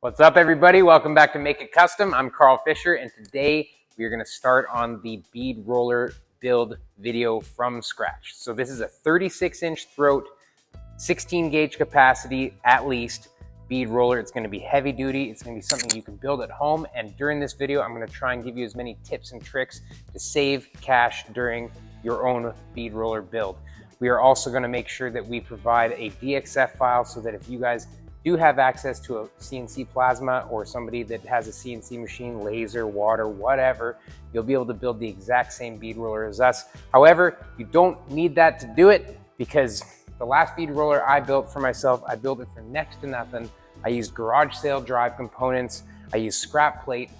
What's up, everybody? Welcome back to Make It Kustom. I'm Carl Fisher, and today we are going to start on the bead roller build video from scratch. So this is a 36-inch throat, 16 gauge capacity at least bead roller. It's going to be heavy duty. It's going to be something you can build at home. And during this video, I'm going to try and give you as many tips and tricks to save cash during your own bead roller build. We are also going to make sure that we provide a DXF file so that if you guys do have access to a CNC plasma or somebody that has a CNC machine, laser, water, whatever, you'll be able to build the exact same bead roller as us. However, you don't need that to do it, because the last bead roller I built for myself, I built it for next to nothing. I used garage sale drive components. I used scrap plate.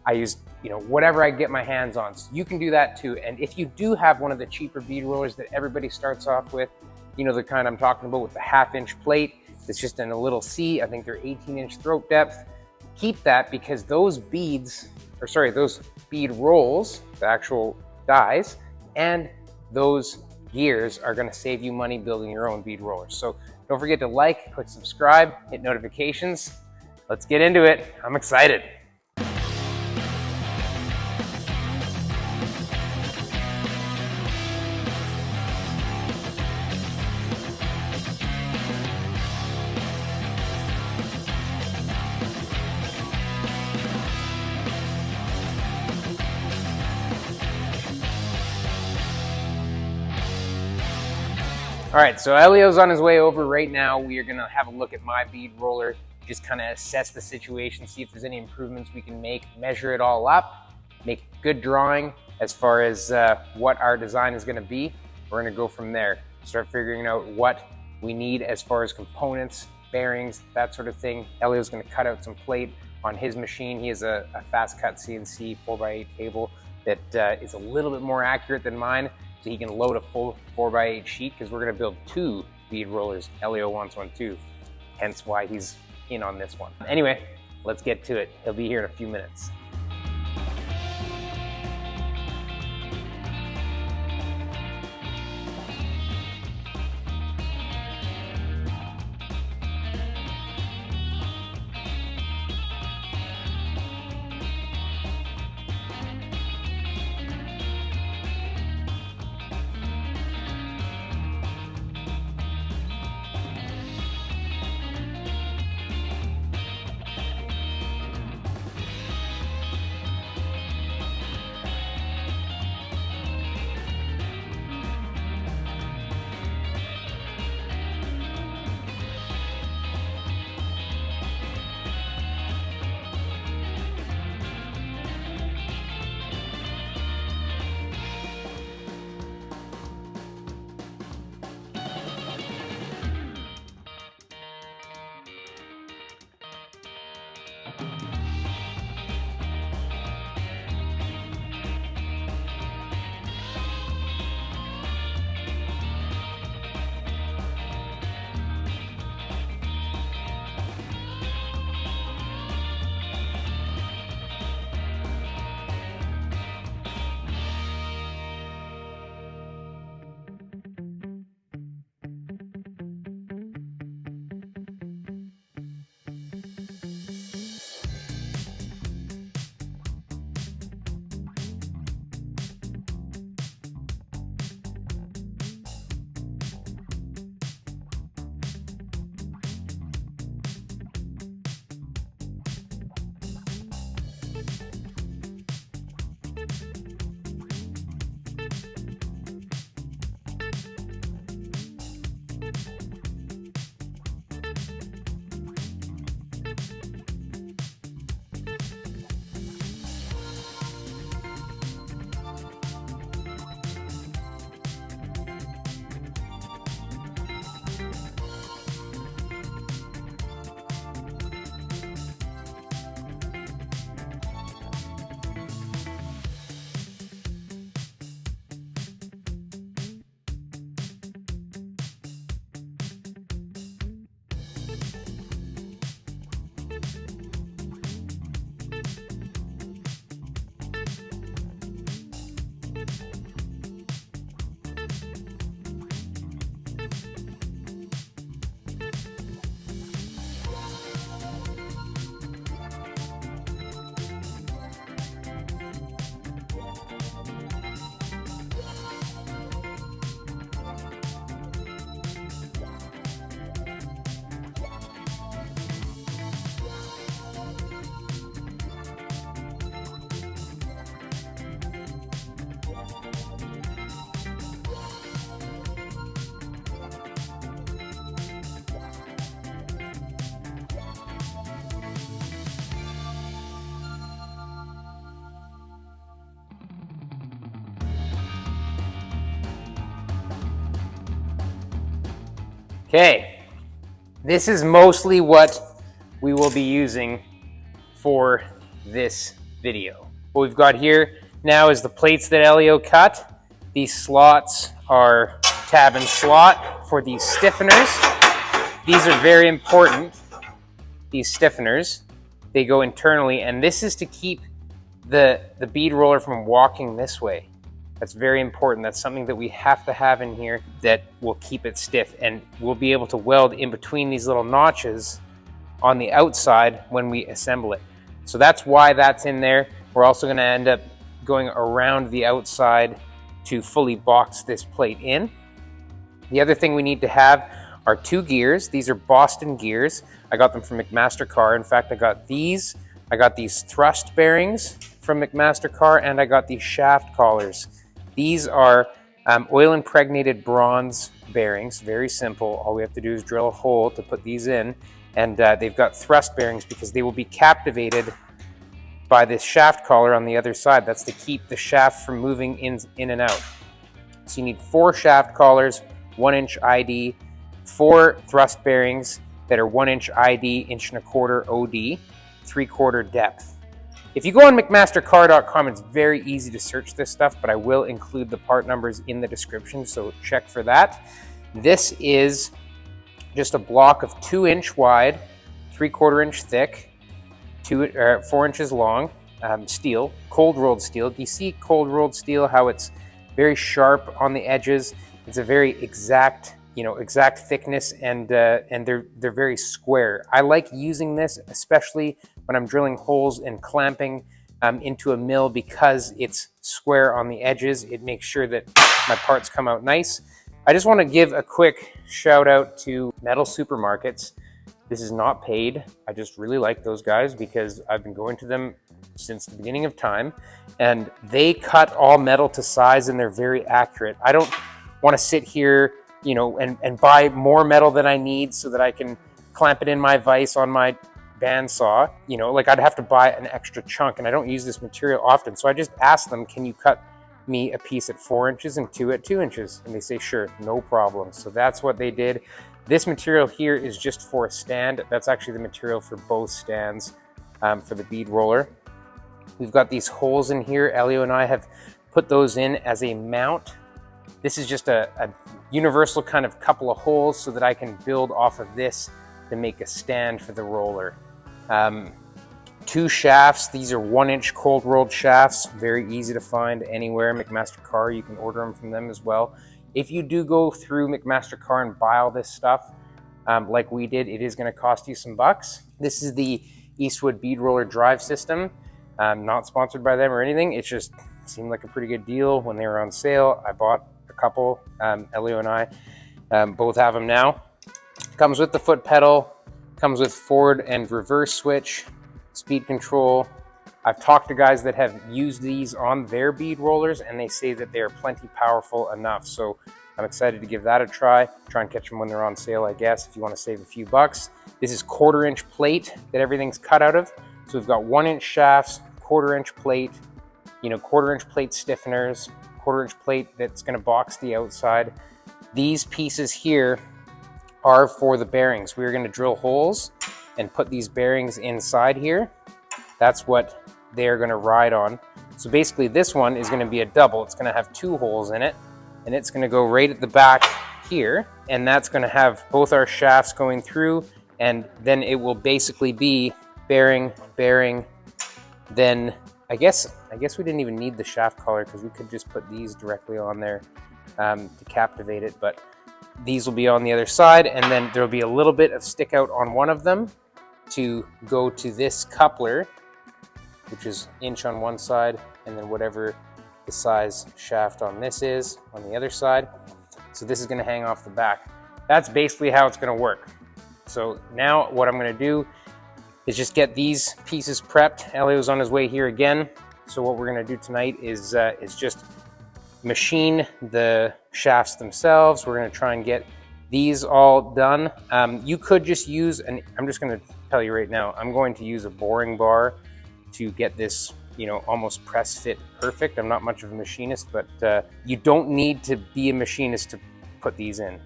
I used, whatever I get my hands on. So you can do that too. And if you do have one of the cheaper bead rollers that everybody starts off with, the kind I'm talking about with the 1/2-inch plate, it's just in a little C. I think they're 18-inch throat depth. Keep that, because those bead rolls, the actual dies, and those gears are gonna save you money building your own bead rollers. So don't forget to like, click subscribe, hit notifications. Let's get into it. I'm excited. All right, so Elio's on his way over right now. We are gonna have a look at my bead roller, just kind of assess the situation, see if there's any improvements we can make, measure it all up, make a good drawing as far as what our design is gonna be. We're gonna go from there, start figuring out what we need as far as components, bearings, that sort of thing. Elio's gonna cut out some plate on his machine. He has a fast cut CNC 4x8 table that is a little bit more accurate than mine. So he can load a full 4x8 sheet, because we're gonna build 2 bead rollers. Elio wants one too, hence why he's in on this one. Anyway, let's get to it. He'll be here in a few minutes. Okay, this is mostly what we will be using for this video. What we've got here now is the plates that Elio cut. These slots are tab and slot for these stiffeners. These are very important, these stiffeners. They go internally, and this is to keep the bead roller from walking this way. That's very important. That's something that we have to have in here that will keep it stiff, and we'll be able to weld in between these little notches on the outside when we assemble it. So that's why that's in there. We're also going to end up going around the outside to fully box this plate in. The other thing we need to have are 2 gears. These are Boston gears. I got them from McMaster-Carr. In fact, I got these thrust bearings from McMaster-Carr, and I got these shaft collars. These are oil impregnated bronze bearings, very simple. All we have to do is drill a hole to put these in, and they've got thrust bearings because they will be captivated by this shaft collar on the other side. That's to keep the shaft from moving in and out. So you need 4 shaft collars, 1-inch ID, 4 thrust bearings that are 1-inch ID, 1.25" OD, 3/4 depth. If you go on McMasterCarr.com, it's very easy to search this stuff, but I will include the part numbers in the description, so check for that. This is just a block of 2-inch wide, 3/4 inch thick, 4 inches long steel, cold rolled steel. Do you see cold rolled steel, how it's very sharp on the edges? It's a very exact, exact thickness, and they're very square. I like using this, especially when I'm drilling holes and clamping into a mill, because it's square on the edges. It makes sure that my parts come out nice. I just want to give a quick shout out to Metal Supermarkets. This is not paid. I just really like those guys because I've been going to them since the beginning of time, and they cut all metal to size, and they're very accurate. I don't want to sit here, and buy more metal than I need so that I can clamp it in my vise on my bandsaw. Like I'd have to buy an extra chunk, and I don't use this material often. So I just asked them, can you cut me a piece at 4 inches and 2 at 2 inches? And they say, sure, no problem. So that's what they did. This material here is just for a stand. That's actually the material for both stands for the bead roller. We've got these holes in here. Elio and I have put those in as a mount. This is just a universal kind of couple of holes so that I can build off of this to make a stand for the roller. 2 shafts. These are 1-inch cold rolled shafts. Very easy to find anywhere. McMaster-Carr, you can order them from them as well. If you do go through McMaster-Carr and buy all this stuff, like we did, it is going to cost you some bucks. This is the Eastwood bead roller drive system. Not sponsored by them or anything. It just seemed like a pretty good deal when they were on sale. I bought a couple. Elio and I both have them now. Comes with the foot pedal, comes with forward and reverse switch, speed control. I've talked to guys that have used these on their bead rollers, and they say that they are plenty powerful enough. So I'm excited to give that a try. Try and catch them when they're on sale, I guess, if you want to save a few bucks. This is 1/4 inch plate that everything's cut out of. So we've got 1-inch shafts, 1/4 inch plate, 1/4 inch plate stiffeners, 1/4 inch plate that's going to box the outside. These pieces here are for the bearings. We're going to drill holes and put these bearings inside here. That's what they're going to ride on. So basically this one is going to be a double. It's going to have 2 holes in it, and it's going to go right at the back here, and that's going to have both our shafts going through, and then it will basically be bearing, then I guess we didn't even need the shaft collar because we could just put these directly on there to captivate it, but these will be on the other side, and then there'll be a little bit of stick out on one of them to go to this coupler, which is inch on one side, and then whatever the size shaft on this is on the other side. So this is going to hang off the back. That's basically how it's going to work. So now what I'm going to do is just get these pieces prepped. Elio's on his way here again. So what we're going to do tonight is just machine the shafts themselves. We're going to try and get these all done. You could just use, and I'm just going to tell you right now, I'm going to use a boring bar to get this, almost press fit perfect. I'm not much of a machinist, but you don't need to be a machinist to put these in.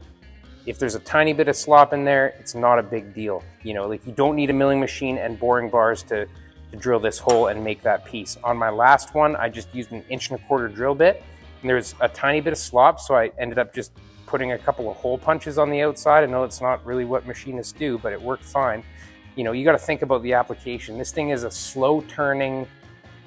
If there's a tiny bit of slop in there, it's not a big deal. You know, like you don't need a milling machine and boring bars to drill this hole and make that piece. On my last one, I just used an 1¼ inch drill bit, and there's a tiny bit of slop, so I ended up just putting a couple of hole punches on the outside. I know it's not really what machinists do, but it worked fine. You know, you got to think about the application. This thing is a slow turning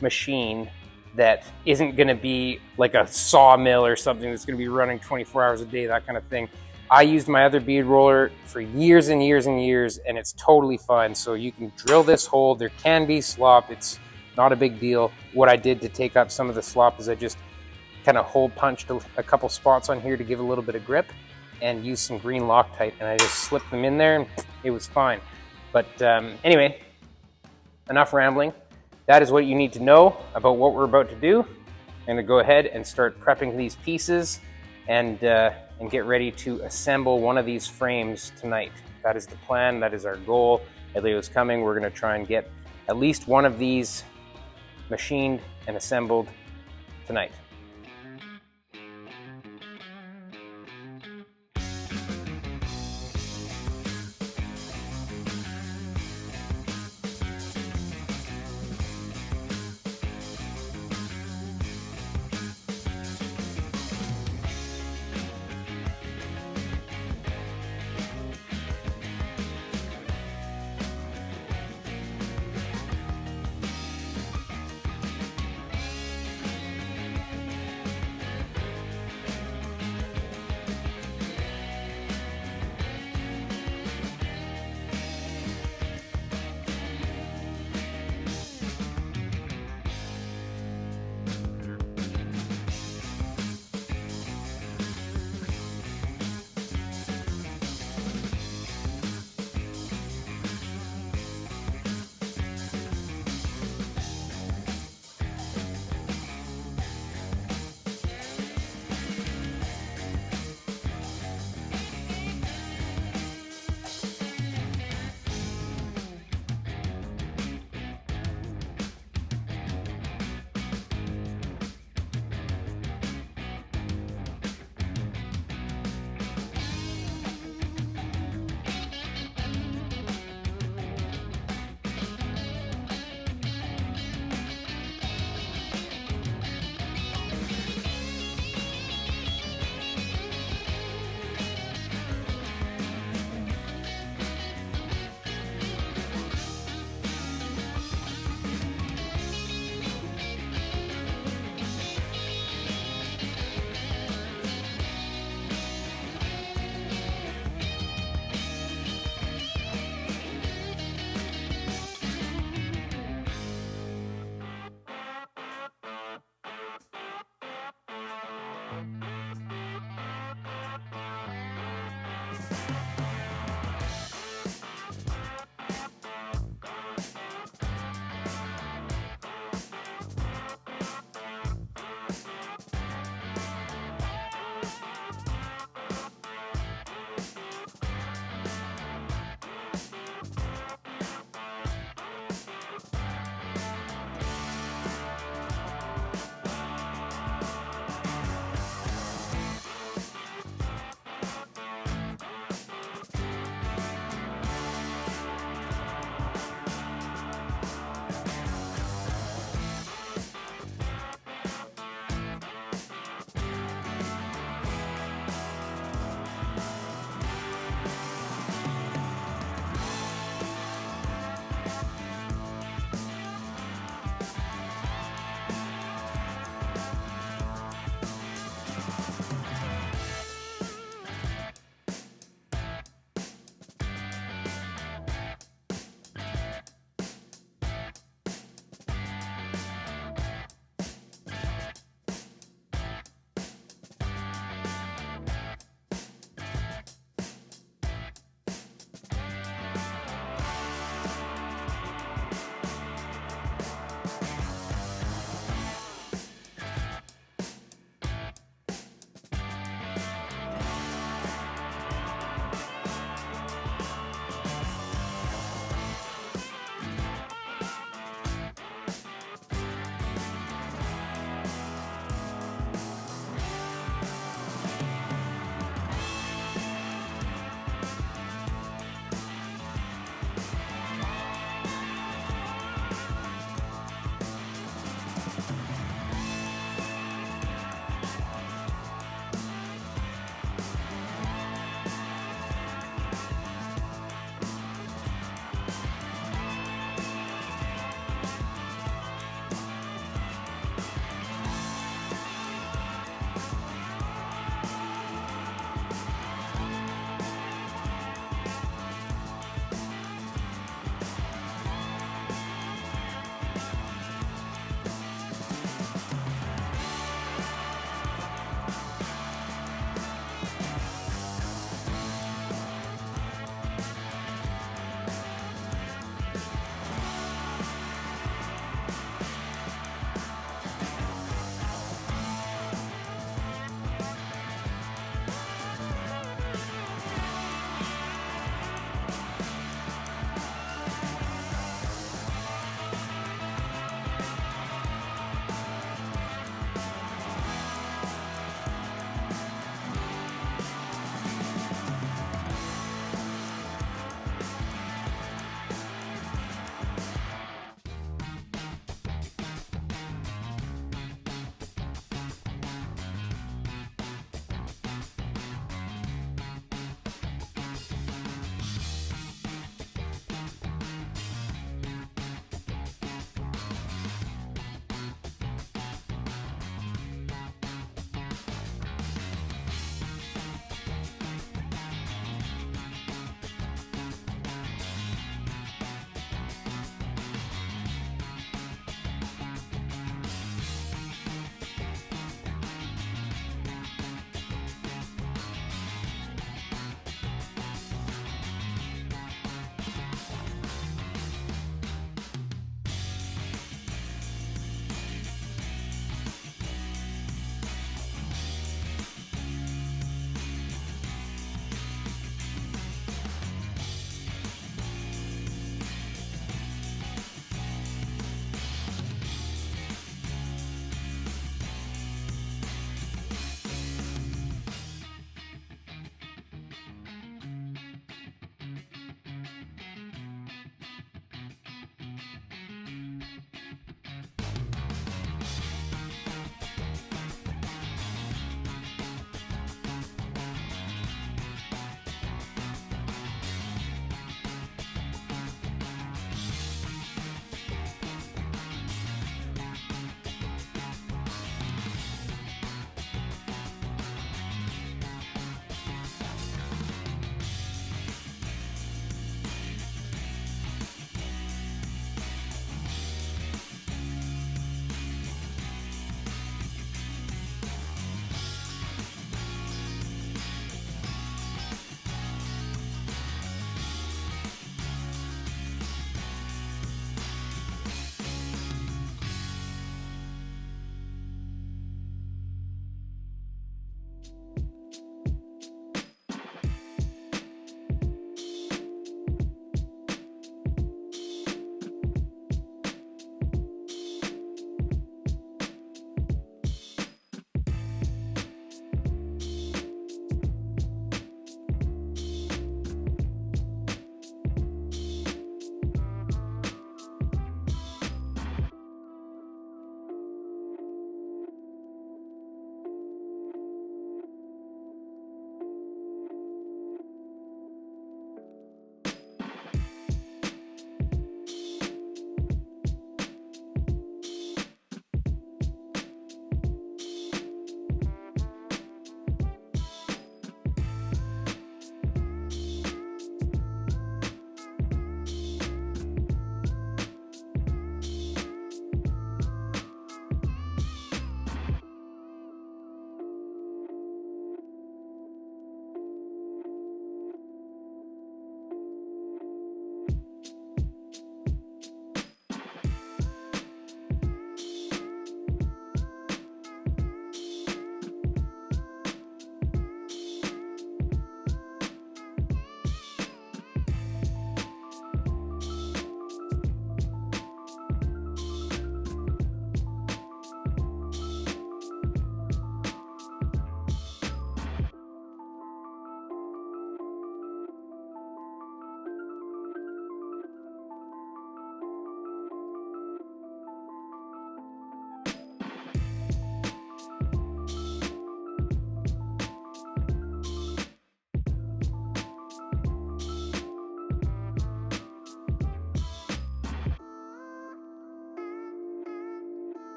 machine that isn't going to be like a sawmill or something that's going to be running 24 hours a day, that kind of thing. I used my other bead roller for years and years and years, and it's totally fine. So you can drill this hole. There can be slop. It's not a big deal. What I did to take up some of the slop is I just kind of hole punched a couple spots on here to give a little bit of grip and used some green Loctite, and I just slipped them in there and it was fine. But anyway, enough rambling. That is what you need to know about what we're about to do. I'm gonna go ahead and start prepping these pieces and get ready to assemble one of these frames tonight. That is the plan, that is our goal. Elio's coming, we're gonna try and get at least one of these machined and assembled tonight.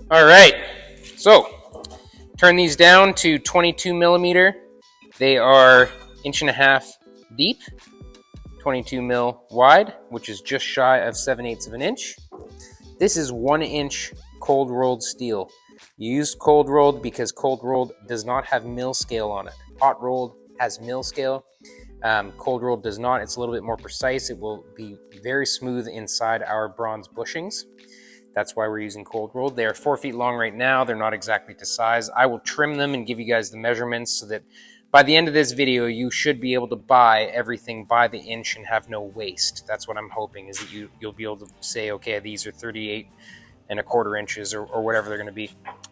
All right, so turn these down to 22 millimeter. They are 1.5 inches deep, 22 mil wide, which is just shy of 7/8 of an inch. This is 1 inch cold rolled steel. You used cold rolled because cold rolled does not have mill scale on it. Hot rolled has mill scale. Cold rolled does not. It's a little bit more precise. It will be very smooth inside our bronze bushings. That's why we're using cold rolled. They are 4 feet long right now. They're not exactly to size. I will trim them and give you guys the measurements so that by the end of this video, you should be able to buy everything by the inch and have no waste. That's what I'm hoping, is that you'll be able to say, okay, these are 38.25 inches or whatever they're gonna be.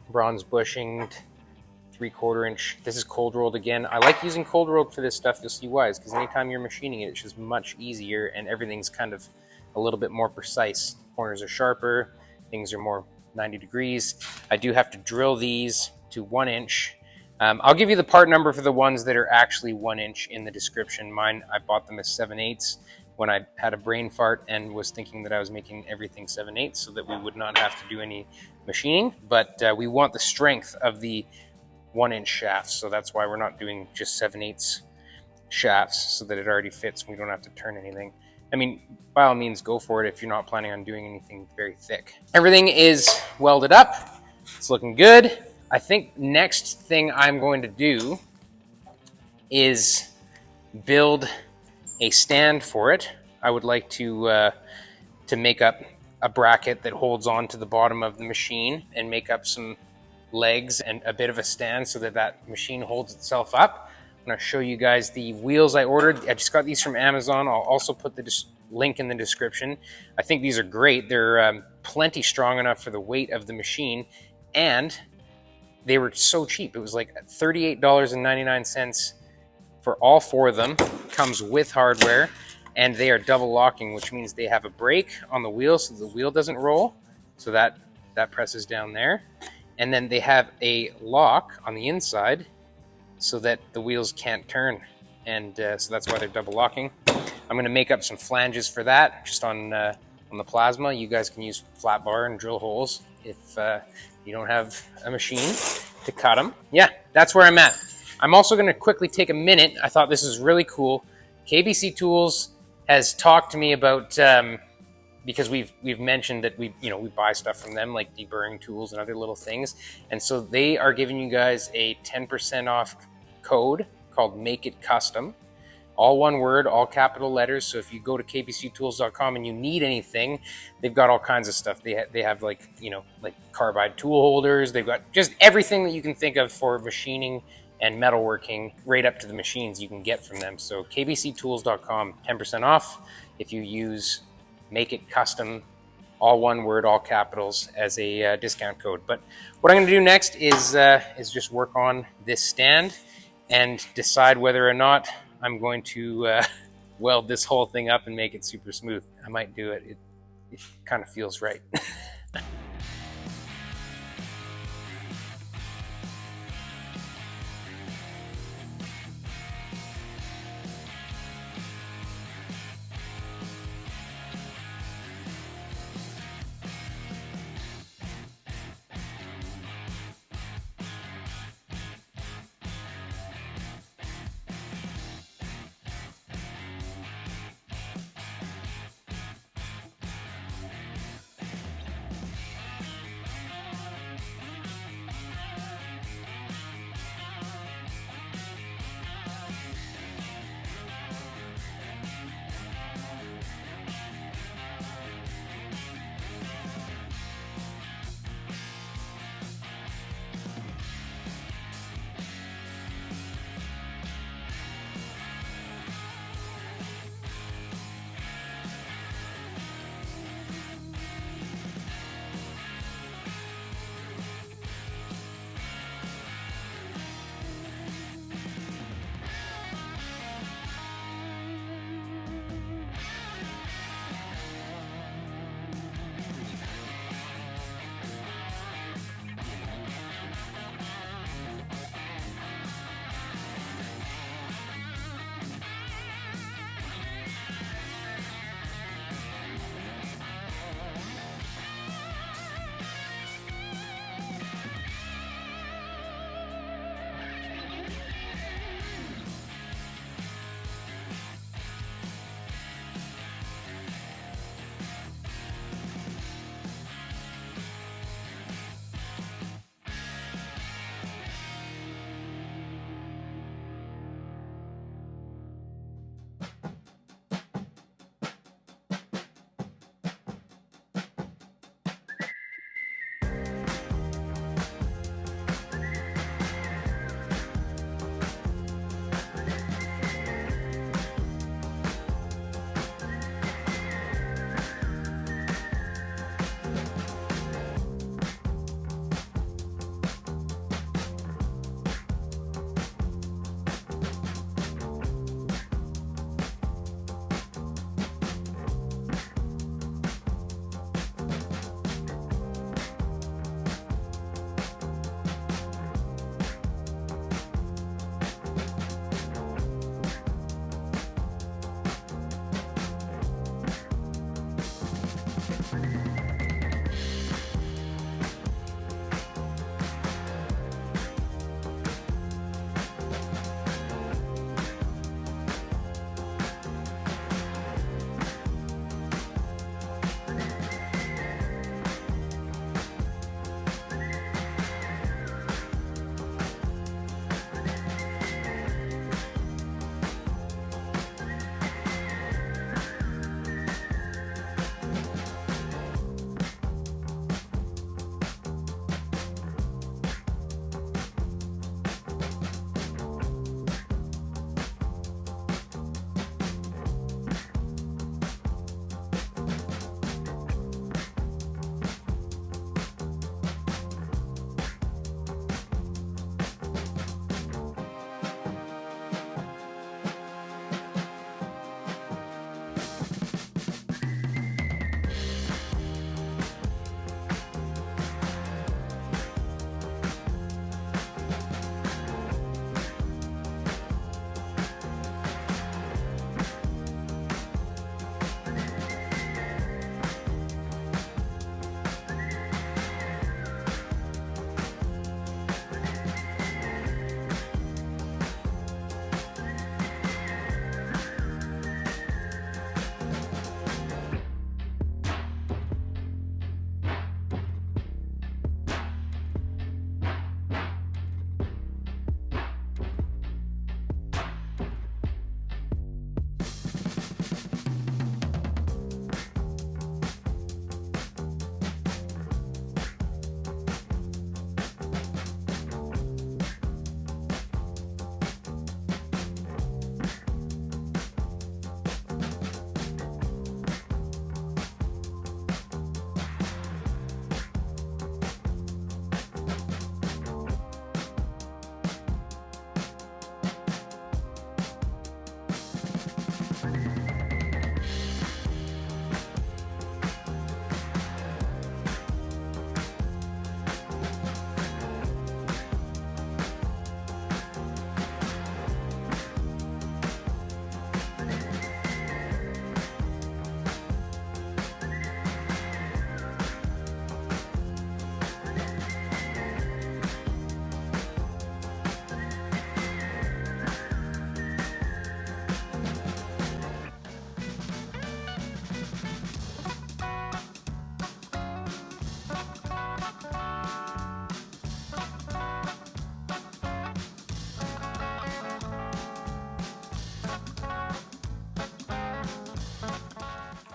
Bronze bushing, 3/4 inch. This is cold rolled again. I like using cold rolled for this stuff. You'll see why, because anytime you're machining it, it's just much easier and everything's kind of a little bit more precise. Corners are sharper, things are more 90 degrees. I do have to drill these to 1 inch. I'll give you the part number for the ones that are actually 1 inch in the description. Mine, I bought them as 7/8 when I had a brain fart and was thinking that I was making everything 7/8 so that we would not have to do any machining. But we want the strength of the 1 inch shafts, so that's why we're not doing just 7/8 shafts, so that it already fits and we don't have to turn anything. I mean, by all means, go for it if you're not planning on doing anything very thick. Everything is welded up. It's looking good. I think next thing I'm going to do is build a stand for it. I would like to make up a bracket that holds on to the bottom of the machine and make up some legs and a bit of a stand so that that machine holds itself up. I'm going to show you guys the wheels I ordered. I just got these from Amazon. I'll also put the link in the description. I think these are great. They're plenty strong enough for the weight of the machine, and they were so cheap. It was like $38.99 for all 4 of them. Comes with hardware, and they are double locking, which means they have a brake on the wheel so the wheel doesn't roll. So that presses down there. And then they have a lock on the inside so that the wheels can't turn. And so that's why they're double locking. I'm gonna make up some flanges for that, just on the plasma. You guys can use flat bar and drill holes if you don't have a machine to cut them. Yeah, that's where I'm at. I'm also gonna quickly take a minute. I thought this is really cool. KBC Tools has talked to me about, because we've mentioned that we buy stuff from them, like deburring tools and other little things. And so they are giving you guys a 10% off code called Make It Kustom. All one word, all capital letters. So if you go to kbctools.com and you need anything, they've got all kinds of stuff. They have like carbide tool holders. They've got just everything that you can think of for machining and metalworking, right up to the machines you can get from them. So kbctools.com, 10% off if you use Make It Kustom, all one word, all capitals, as a discount code. But what I'm going to do next is just work on this stand and decide whether or not I'm going to weld this whole thing up and make it super smooth. I might do it. It kind of feels right.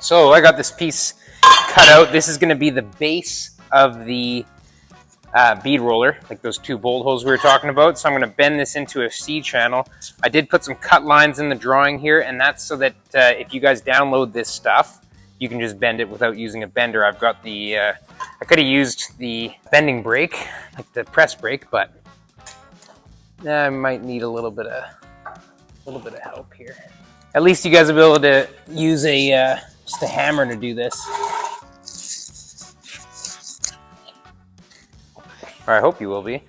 So I got this piece cut out. This is gonna be the base of the bead roller, like those 2 bolt holes we were talking about. So I'm gonna bend this into a C channel. I did put some cut lines in the drawing here, and that's so that if you guys download this stuff, you can just bend it without using a bender. I've got the, I could have used the bending brake, like the press brake, but I might need a little bit of help here. At least you guys will be able to use a just a hammer to do this. Or I hope you will be.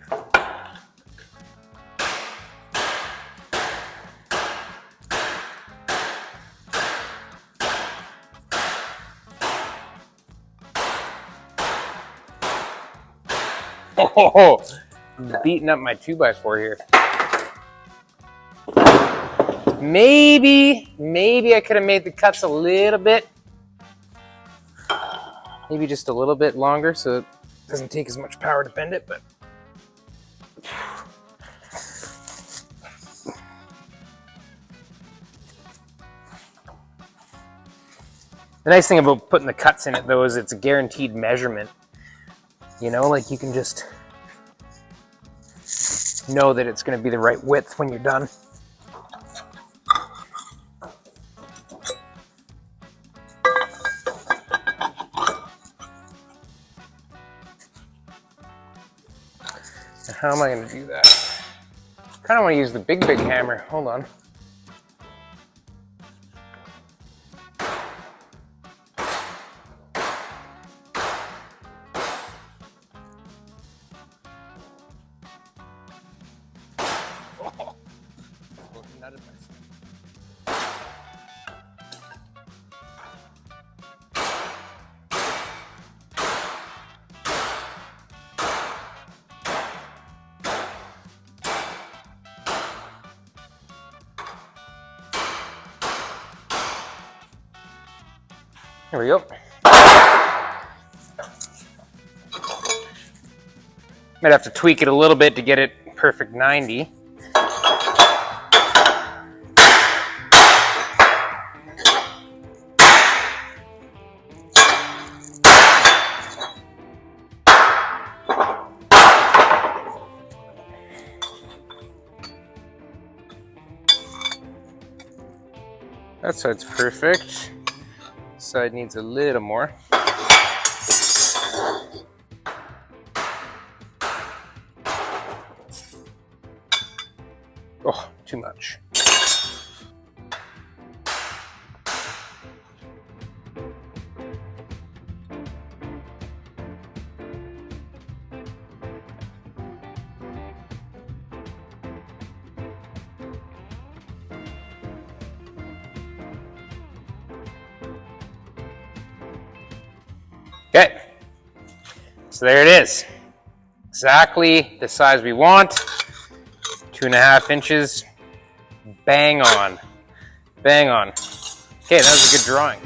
Oh, beating up my 2x4 here. Maybe I could have made the cuts a little bit, maybe just a little bit longer so it doesn't take as much power to bend it, but the nice thing about putting the cuts in it though is it's a guaranteed measurement. You know, like you can just know that it's going to be the right width when you're done. Now, how am I going to do that? I kind of want to use the big hammer. Hold on. There we go. Might have to tweak it a little bit to get it perfect 90. That side's perfect. This side needs a little more. Oh, too much. Okay, so there it is. Exactly the size we want. 2.5 inches. Bang on. Bang on. Okay, that was a good drawing.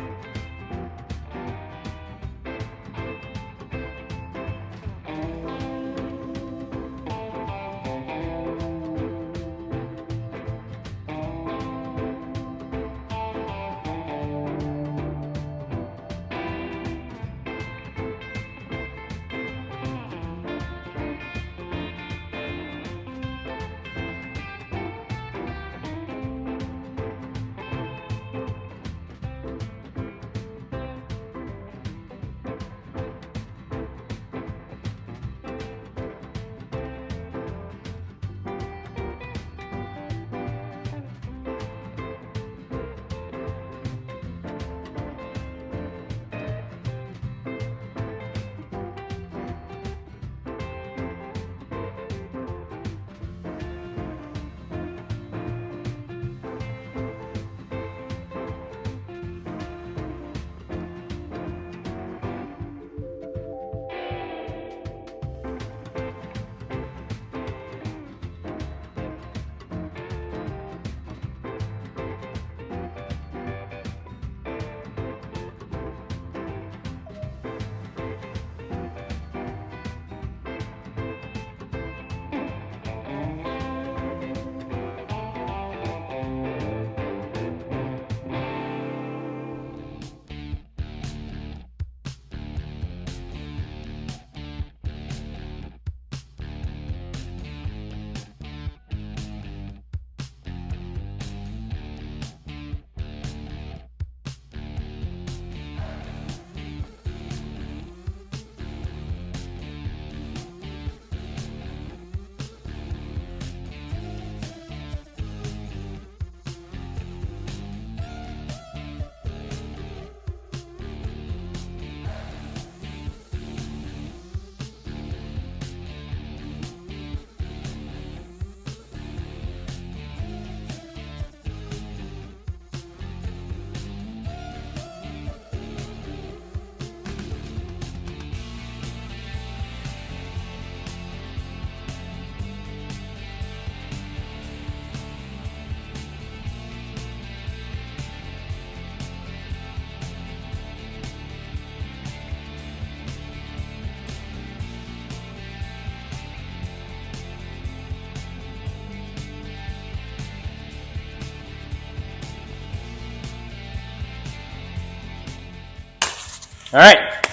All right,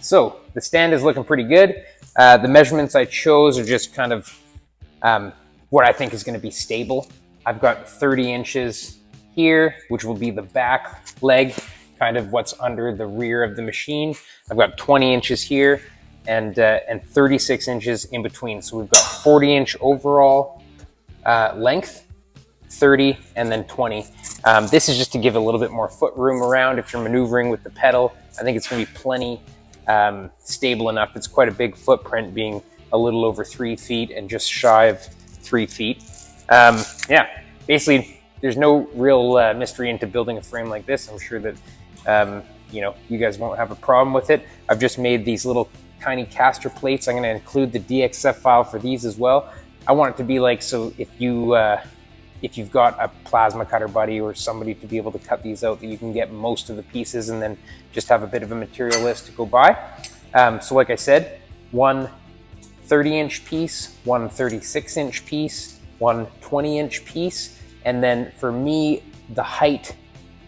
so the stand is looking pretty good. The measurements I chose are just kind of what I think is going to be stable. I've got 30 inches here, which will be the back leg, kind of what's under the rear of the machine. I've got 20 inches here and 36 inches in between. So we've got 40-inch overall length, 30, and then 20. This is just to give a little bit more foot room around if you're maneuvering with the pedal. I think it's going to be plenty stable enough. It's quite a big footprint, being a little over 3 feet and just shy of 3 feet. Yeah, basically, there's no real mystery into building a frame like this. I'm sure that you know, you guys won't have a problem with it. I've just made these little tiny caster plates. I'm going to include the DXF file for these as well. I want it to be like, so if you've got a plasma cutter buddy or somebody to be able to cut these out, that you can get most of the pieces and then just have a bit of a material list to go by. So like I said, one 30-inch piece, one 36-inch piece, one 20-inch piece, and then for me, the height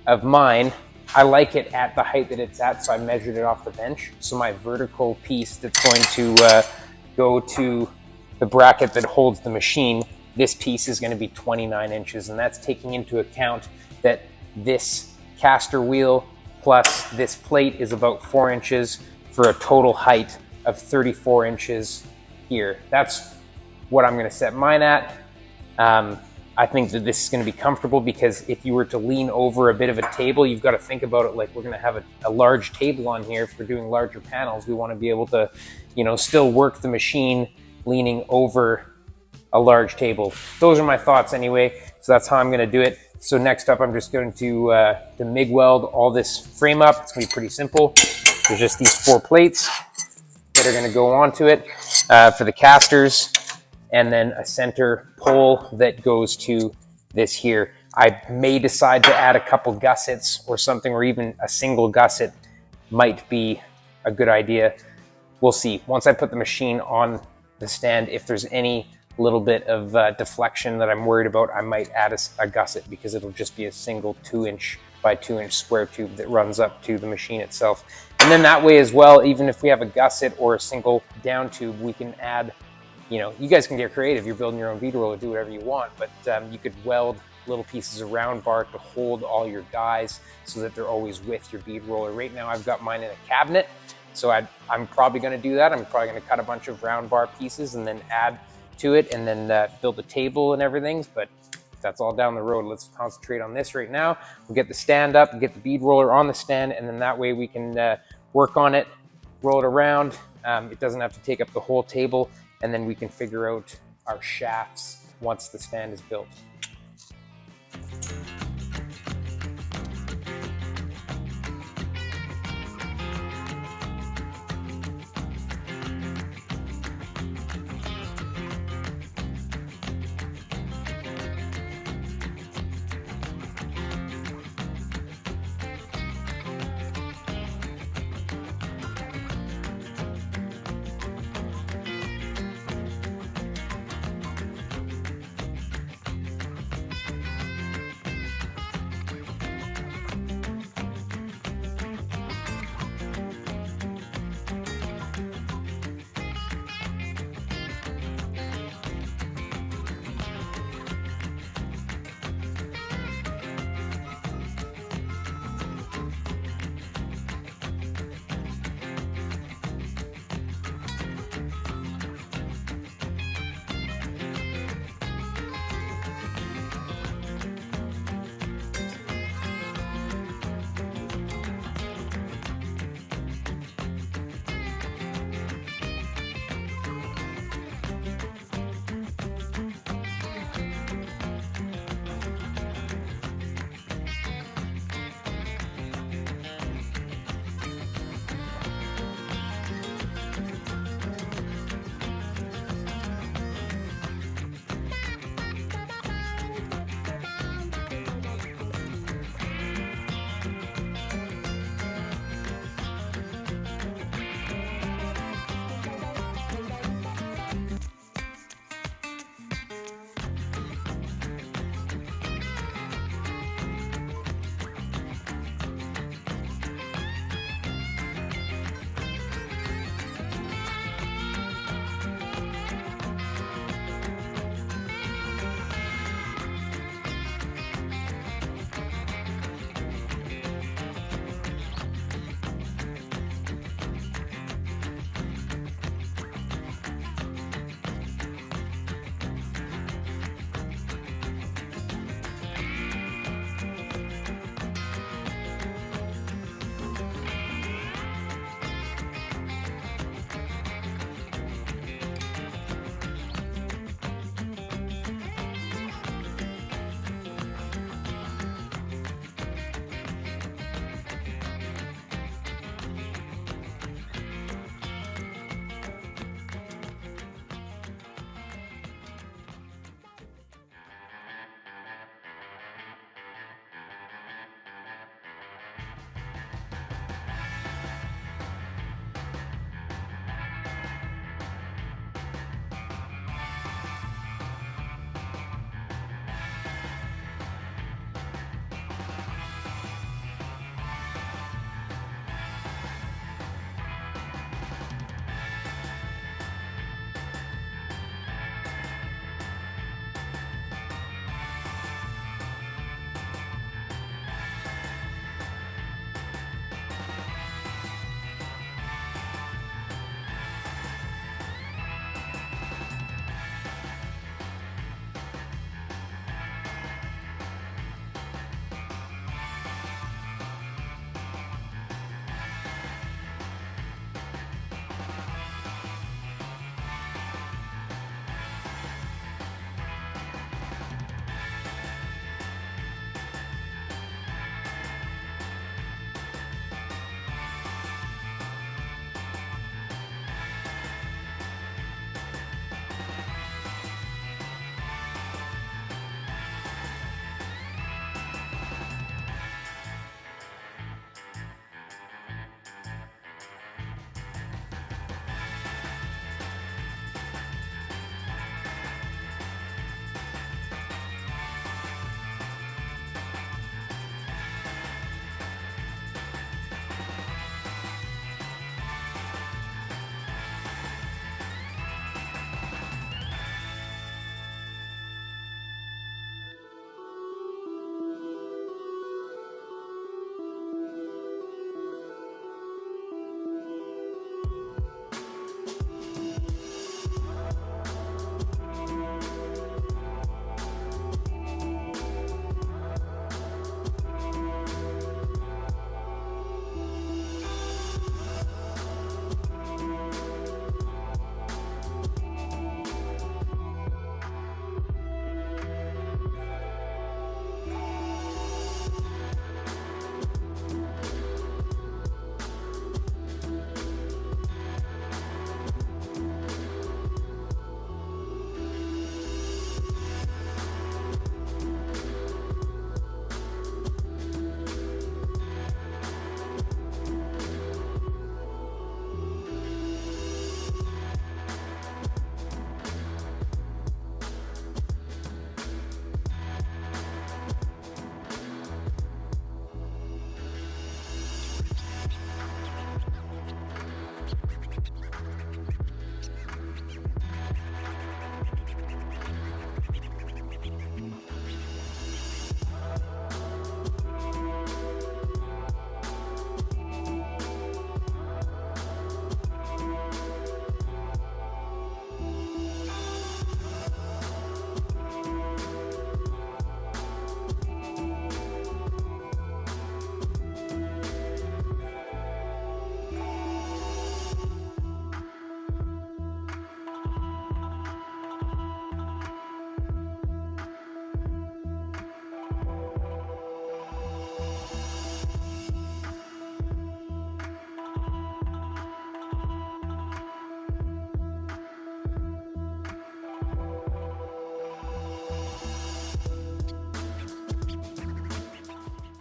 of mine, I like it at the height that it's at, so I measured it off the bench. So my vertical piece that's going to go to the bracket that holds the machine, this piece is going to be 29 inches, and that's taking into account that this caster wheel plus this plate is about 4 inches for a total height of 34 inches here. That's what I'm going to set mine at. I think that this is going to be comfortable, because if you were to lean over a bit of a table, you've got to think about it like we're going to have a large table on here. If we're doing larger panels, we want to be able to, you know, still work the machine leaning over a large table. Those are my thoughts anyway, so that's how I'm going to do it. So next up, I'm just going to MIG weld all this frame up. It's going to be pretty simple. There's just these 4 plates that are going to go onto it for the casters, and then a center pole that goes to this here. I may decide to add a couple gussets or something, or even a single gusset might be a good idea. We'll see. Once I put the machine on the stand, if there's any little bit of deflection that I'm worried about, I might add a gusset, because it'll just be a single 2-inch by 2-inch square tube that runs up to the machine itself. And then that way as well, even if we have a gusset or a single down tube, we can add, you know, you guys can get creative. You're building your own bead roller, do whatever you want, but you could weld little pieces of round bar to hold all your dies so that they're always with your bead roller. Right now I've got mine in a cabinet, so I'm probably going to do that. I'm probably going to cut a bunch of round bar pieces and then add to it, and then build a table and everything, but that's all down the road. Let's concentrate on this right now. We'll get the stand up, get the bead roller on the stand, and then that way we can work on it, roll it around. It doesn't have to take up the whole table, and then we can figure out our shafts once the stand is built.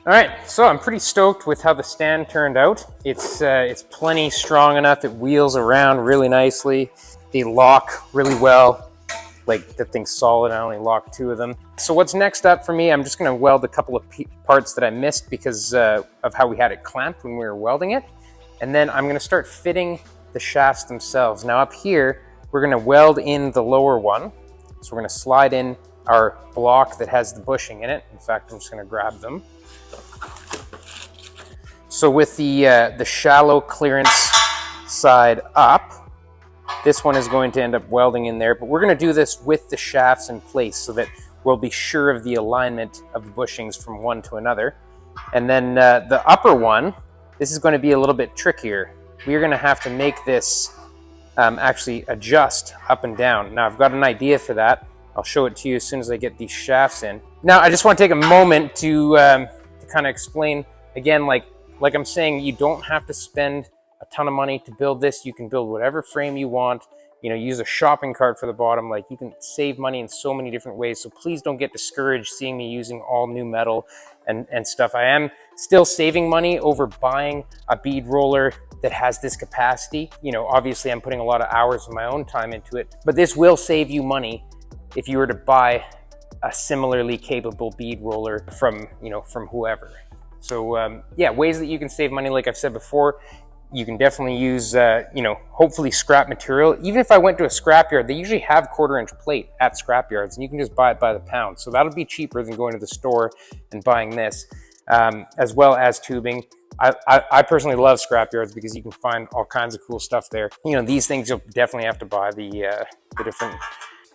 All right, so I'm pretty stoked with how the stand turned out. It's plenty strong enough. It wheels around really nicely. They lock really well. Like, the thing's solid. I only locked 2 of them. So what's next up for me, I'm just gonna weld a couple of parts that I missed because of how we had it clamped when we were welding it. And then I'm gonna start fitting the shafts themselves. Now up here, we're gonna weld in the lower one. So we're gonna slide in our block that has the bushing in it. In fact, I'm just gonna grab them. So with the shallow clearance side up, this one is going to end up welding in there, but we're going to do this with the shafts in place so that we'll be sure of the alignment of the bushings from one to another. And then the upper one, this is going to be a little bit trickier. We're going to have to make this actually adjust up and down. Now I've got an idea for that. I'll show it to you as soon as I get these shafts in. Now I just want to take a moment to kind of explain again, like I'm saying, you don't have to spend a ton of money to build this. You can build whatever frame you want, you know, use a shopping cart for the bottom. Like, you can save money in so many different ways. So please don't get discouraged seeing me using all new metal and stuff. I am still saving money over buying a bead roller that has this capacity. You know, obviously I'm putting a lot of hours of my own time into it, but this will save you money if you were to buy a similarly capable bead roller from, you know, from whoever. So yeah, ways that you can save money, like I've said before, you can definitely use, you know, hopefully scrap material. Even if I went to a scrapyard, they usually have 1/4-inch plate at scrapyards, and you can just buy it by the pound. So that'll be cheaper than going to the store and buying this, as well as tubing. I personally love scrapyards because you can find all kinds of cool stuff there. You know, these things you'll definitely have to buy the different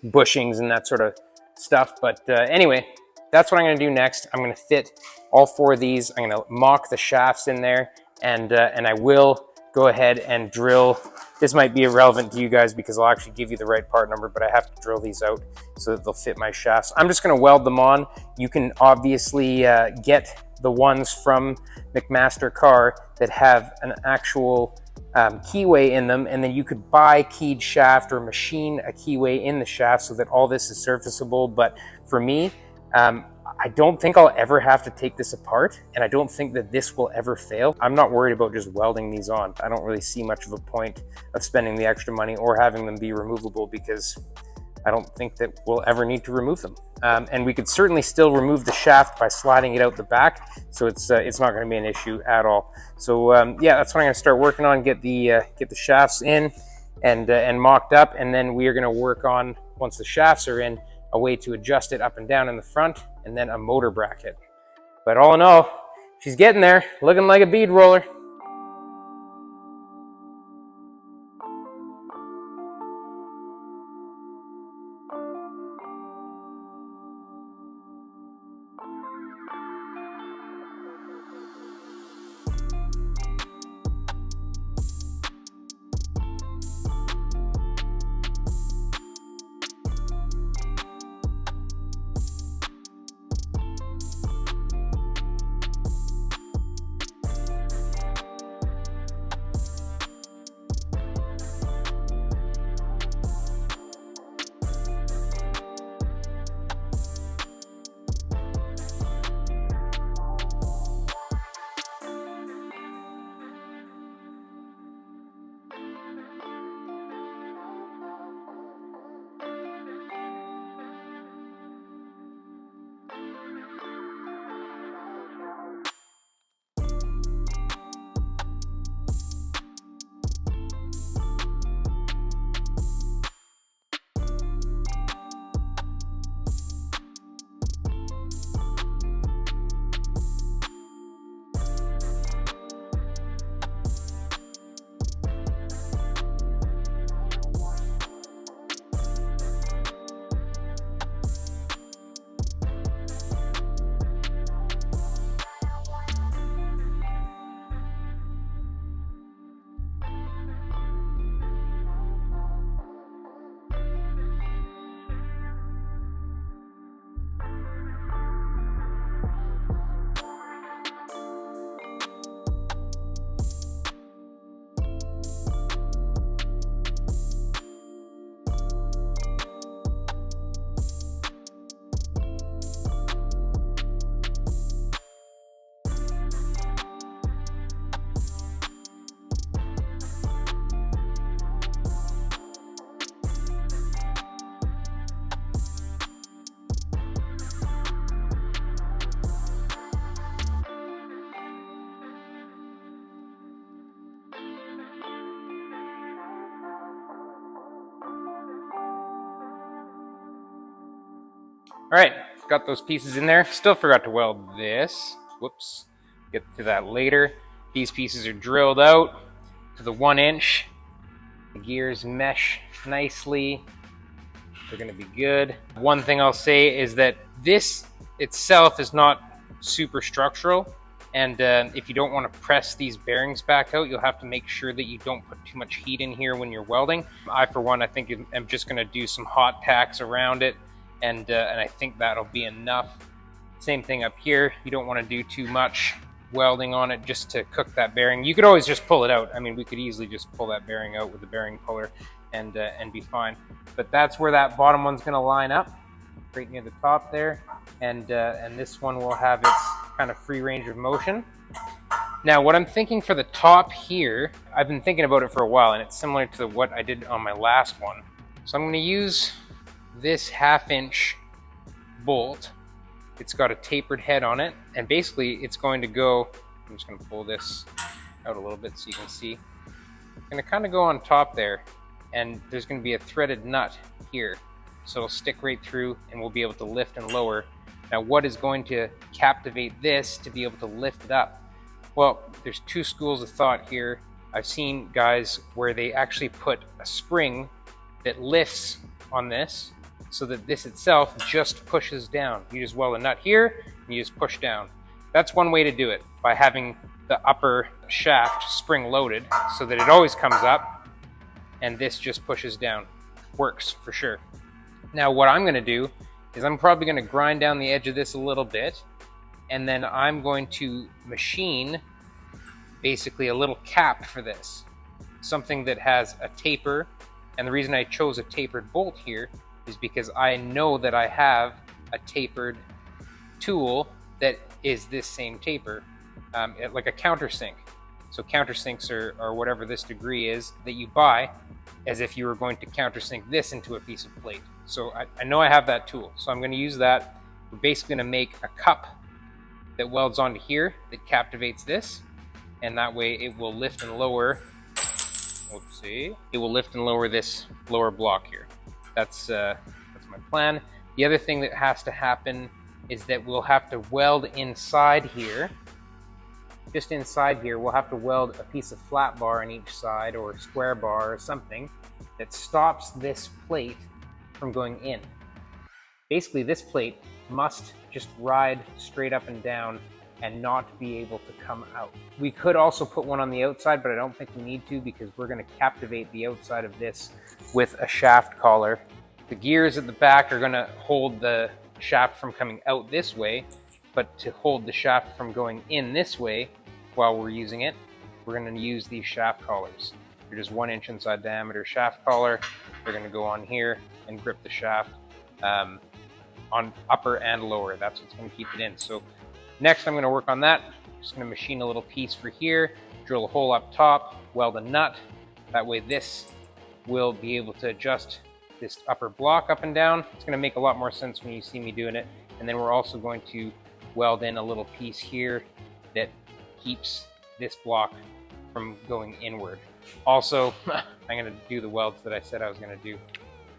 bushings and that sort of stuff. But anyway, that's what I'm going to do next. I'm going to fit all 4 of these. I'm going to mock the shafts in there, and I will go ahead and drill. This might be irrelevant to you guys because I'll actually give you the right part number, but I have to drill these out so that they'll fit my shafts. I'm just going to weld them on. You can obviously get the ones from McMaster Car that have an actual keyway in them, and then you could buy keyed shaft or machine a keyway in the shaft so that all this is serviceable. But for me, I don't think I'll ever have to take this apart, and I don't think that this will ever fail. I'm not worried about just welding these on. I don't really see much of a point of spending the extra money or having them be removable because I don't think that we'll ever need to remove them. And we could certainly still remove the shaft by sliding it out the back, so it's not going to be an issue at all. So yeah, that's what I'm going to start working on. Get the shafts in and mocked up, and then we are going to work on, once the shafts are in, a way to adjust it up and down in the front, and then a motor bracket. But all in all, she's getting there, looking like a bead roller. All right, got those pieces in there. Still forgot to weld this. Whoops, get to that later. These pieces are drilled out to the 1 inch. The gears mesh nicely. They're gonna be good. One thing I'll say is that this itself is not super structural. And if you don't want to press these bearings back out, you'll have to make sure that you don't put too much heat in here when you're welding. I, for one, I think I'm just gonna do some hot tacks around it, and I think that'll be enough. Same thing up here. You don't want to do too much welding on it just to cook that bearing. You could always just pull it out. I mean, we could easily just pull that bearing out with the bearing puller and be fine. But that's where that bottom one's gonna line up, right near the top there. And this one will have its kind of free range of motion. Now, what I'm thinking for the top here, I've been thinking about it for a while, and it's similar to what I did on my last one. So I'm gonna use this 1/2 inch bolt. It's got a tapered head on it, and basically it's going to go, I'm just gonna pull this out a little bit so you can see. It's gonna kind of go on top there, and there's gonna be a threaded nut here. So it'll stick right through and we'll be able to lift and lower. Now, what is going to captivate this to be able to lift it up? Well, there's 2 schools of thought here. I've seen guys where they actually put a spring that lifts on this so that this itself just pushes down. You just weld a nut here and you just push down. That's one way to do it, by having the upper shaft spring loaded so that it always comes up and this just pushes down. Works for sure. Now, what I'm gonna do is I'm probably gonna grind down the edge of this a little bit, and then I'm going to machine basically a little cap for this. Something that has a taper, and the reason I chose a tapered bolt here is because I know that I have a tapered tool that is this same taper, like a countersink. So countersinks are whatever this degree is that you buy, as if you were going to countersink this into a piece of plate. So I know I have that tool, so I'm gonna use that. We're basically gonna make a cup that welds onto here that captivates this, and that way it will lift and lower, whoopsie, it will lift and lower this lower block here. That's my plan. The other thing that has to happen is that we'll have to weld inside here. Just inside here, we'll have to weld a piece of flat bar on each side, or a square bar or something that stops this plate from going in. Basically, this plate must just ride straight up and down and not be able to come out. We could also put one on the outside, but I don't think we need to, because we're gonna captivate the outside of this with a shaft collar. The gears at the back are gonna hold the shaft from coming out this way, but to hold the shaft from going in this way while we're using it, we're gonna use these shaft collars. They're just 1 inch inside diameter shaft collar. They're gonna go on here and grip the shaft on upper and lower. That's what's gonna keep it in. So next I'm gonna work on that. Just gonna machine a little piece for here, drill a hole up top, weld a nut. That way this will be able to adjust this upper block up and down. It's gonna make a lot more sense when you see me doing it. And then we're also going to weld in a little piece here that keeps this block from going inward. Also, I'm gonna do the welds that I said I was gonna do.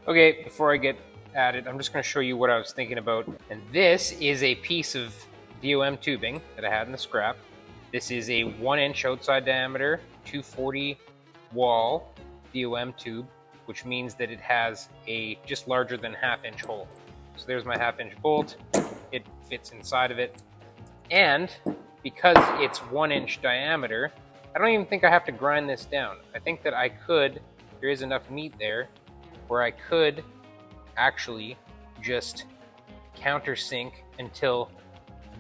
Okay, before I get at it, I'm just gonna show you what I was thinking about. And this is a piece of DOM tubing that I had in the scrap. This is a 1 inch outside diameter, 240 wall DOM tube, which means that it has a just larger than 1/2 inch hole. So there's my 1/2 inch bolt. It fits inside of it. And because it's 1 inch diameter, I don't even think I have to grind this down. I think that I could, there is enough meat there where I could actually just countersink until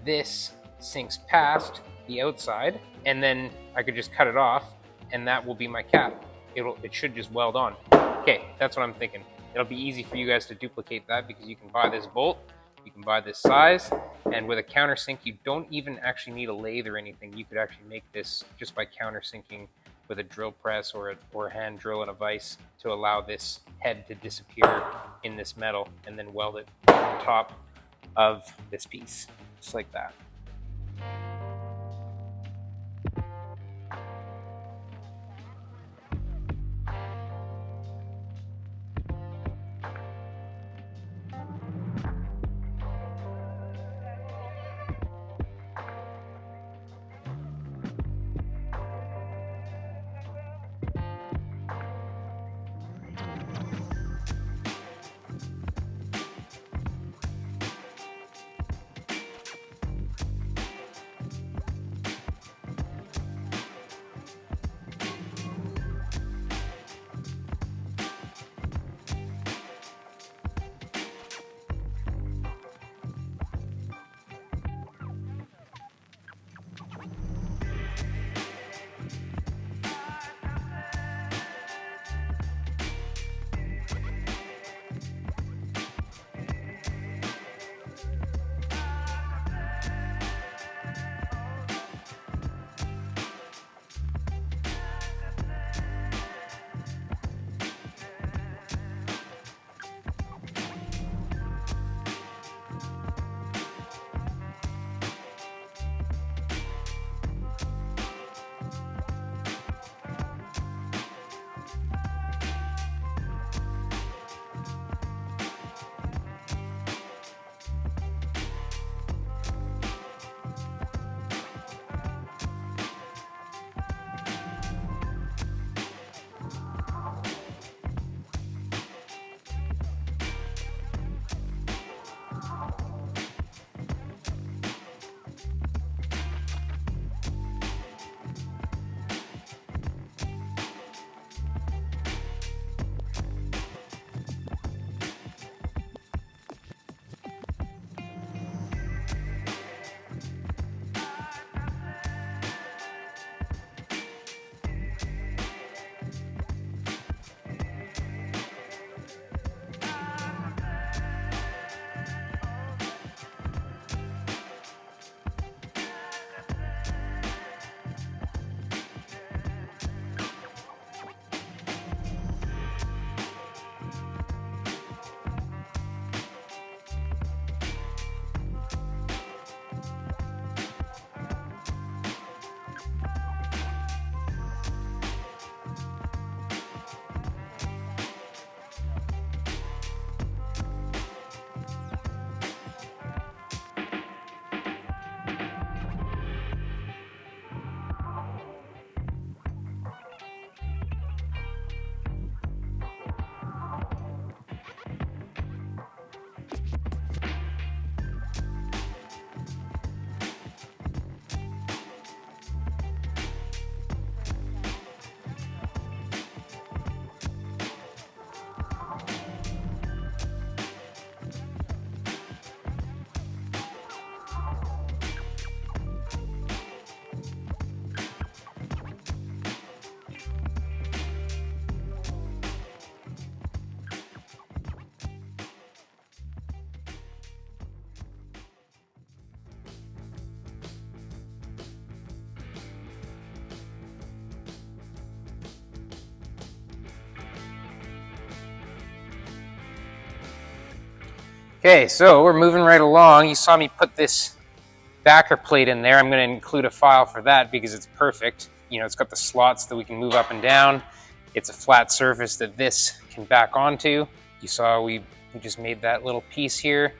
this sinks past the outside, and then I could just cut it off, and that will be my cap. It should just weld on. Okay, that's what I'm thinking. It'll be easy for you guys to duplicate that, because you can buy this bolt, you can buy this size, and with a countersink, you don't even actually need a lathe or anything. You could actually make this just by countersinking with a drill press or a hand drill and a vise to allow this head to disappear in this metal, and then weld it on top of this piece, just like that. Okay, so we're moving right along. You saw me put this backer plate in there. I'm going to include a file for that because it's perfect. You know, it's got the slots that we can move up and down. It's a flat surface that this can back onto. You saw we just made that little piece here.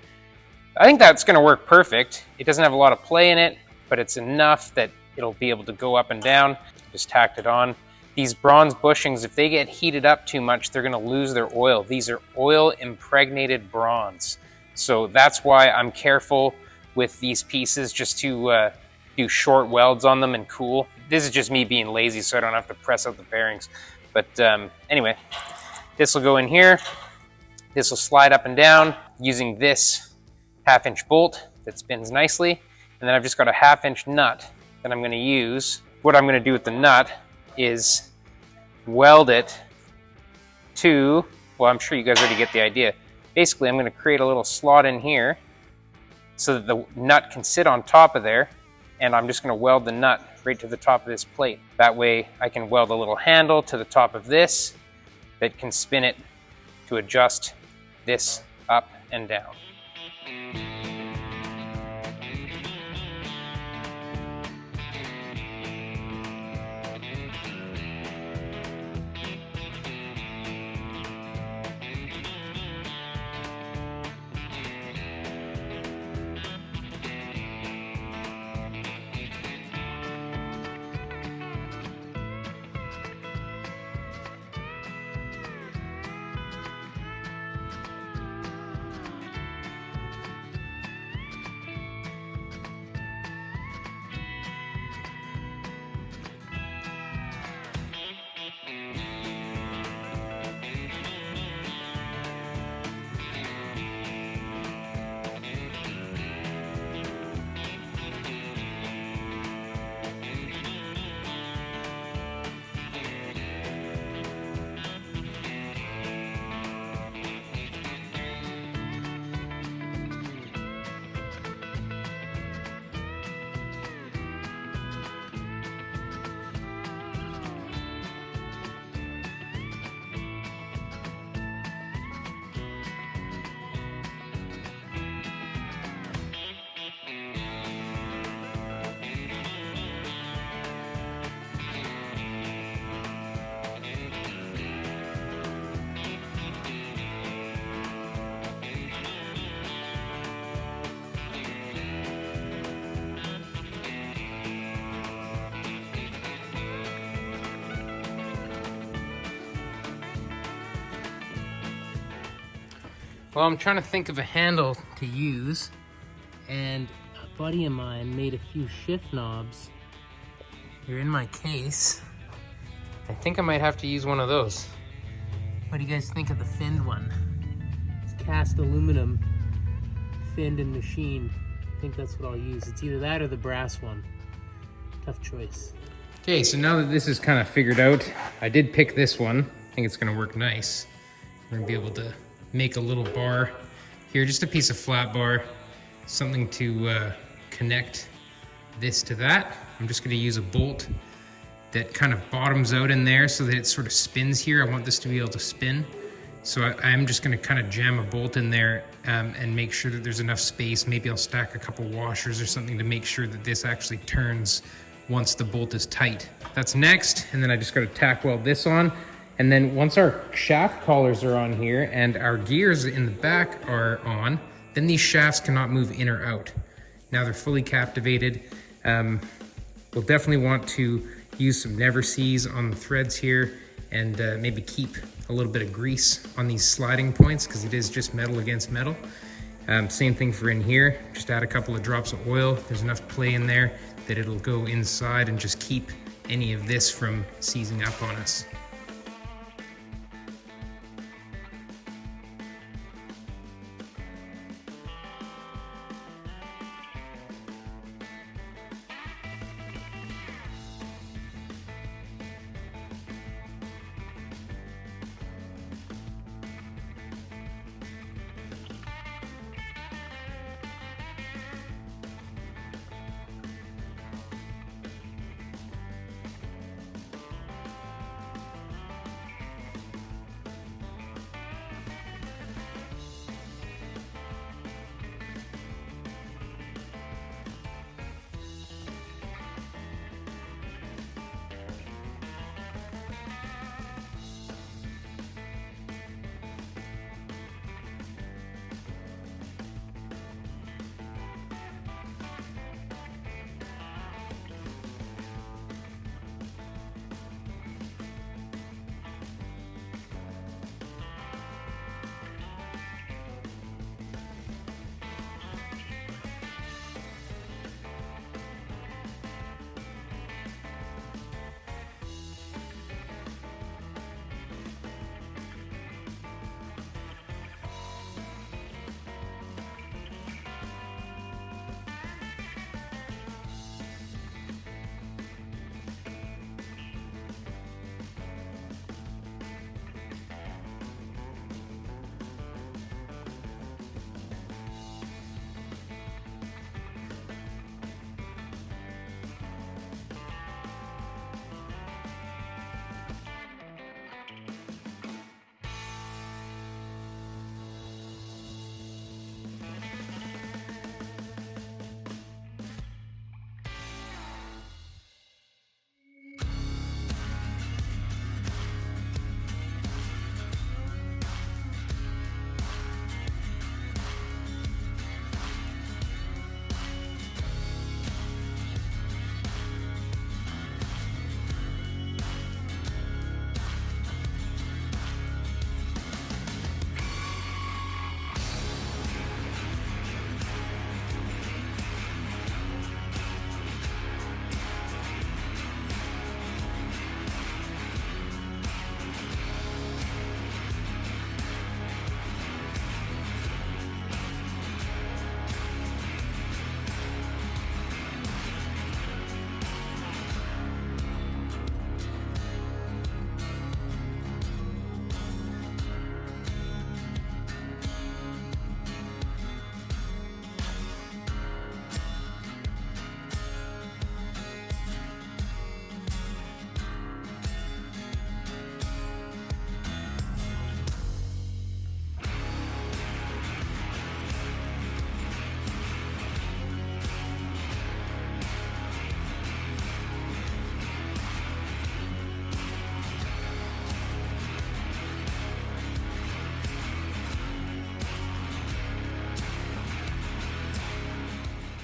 I think that's going to work perfect. It doesn't have a lot of play in it, but it's enough that it'll be able to go up and down. Just tacked it on. These bronze bushings, if they get heated up too much, they're going to lose their oil. These are oil impregnated bronze. So that's why I'm careful with these pieces, just to do short welds on them and cool. This is just me being lazy so I don't have to press out the bearings. But anyway, this will go in here. This will slide up and down using this 1/2-inch bolt that spins nicely. And then I've just got a 1/2-inch nut that I'm going to use. What I'm going to do with the nut is weld it to, well, I'm sure you guys already get the idea. Basically, I'm going to create a little slot in here so that the nut can sit on top of there, and I'm just going to weld the nut right to the top of this plate. That way I can weld a little handle to the top of this that can spin it to adjust this up and down. Well, I'm trying to think of a handle to use, and a buddy of mine made a few shift knobs. They're in my case. I think I might have to use one of those. What do you guys think of the finned one? It's cast aluminum, finned and machined. I think that's what I'll use. It's either that or the brass one. Tough choice. Okay, so now that this is kind of figured out, I did pick this one. I think it's gonna work nice. We're gonna be able to make a little bar here, just a piece of flat bar, something to connect this to that. I'm just gonna use a bolt that kind of bottoms out in there so that it sort of spins here. I want this to be able to spin. So I'm just gonna kind of jam a bolt in there and make sure that there's enough space. Maybe I'll stack a couple washers or something to make sure that this actually turns once the bolt is tight. That's next, and then I just gotta tack weld this on. And then once our shaft collars are on here and our gears in the back are on, then these shafts cannot move in or out. Now they're fully captivated. We'll definitely want to use some never sees on the threads here and maybe keep a little bit of grease on these sliding points because it is just metal against metal. Same thing for in here, just add a couple of drops of oil. There's enough play in there that it'll go inside and just keep any of this from seizing up on us.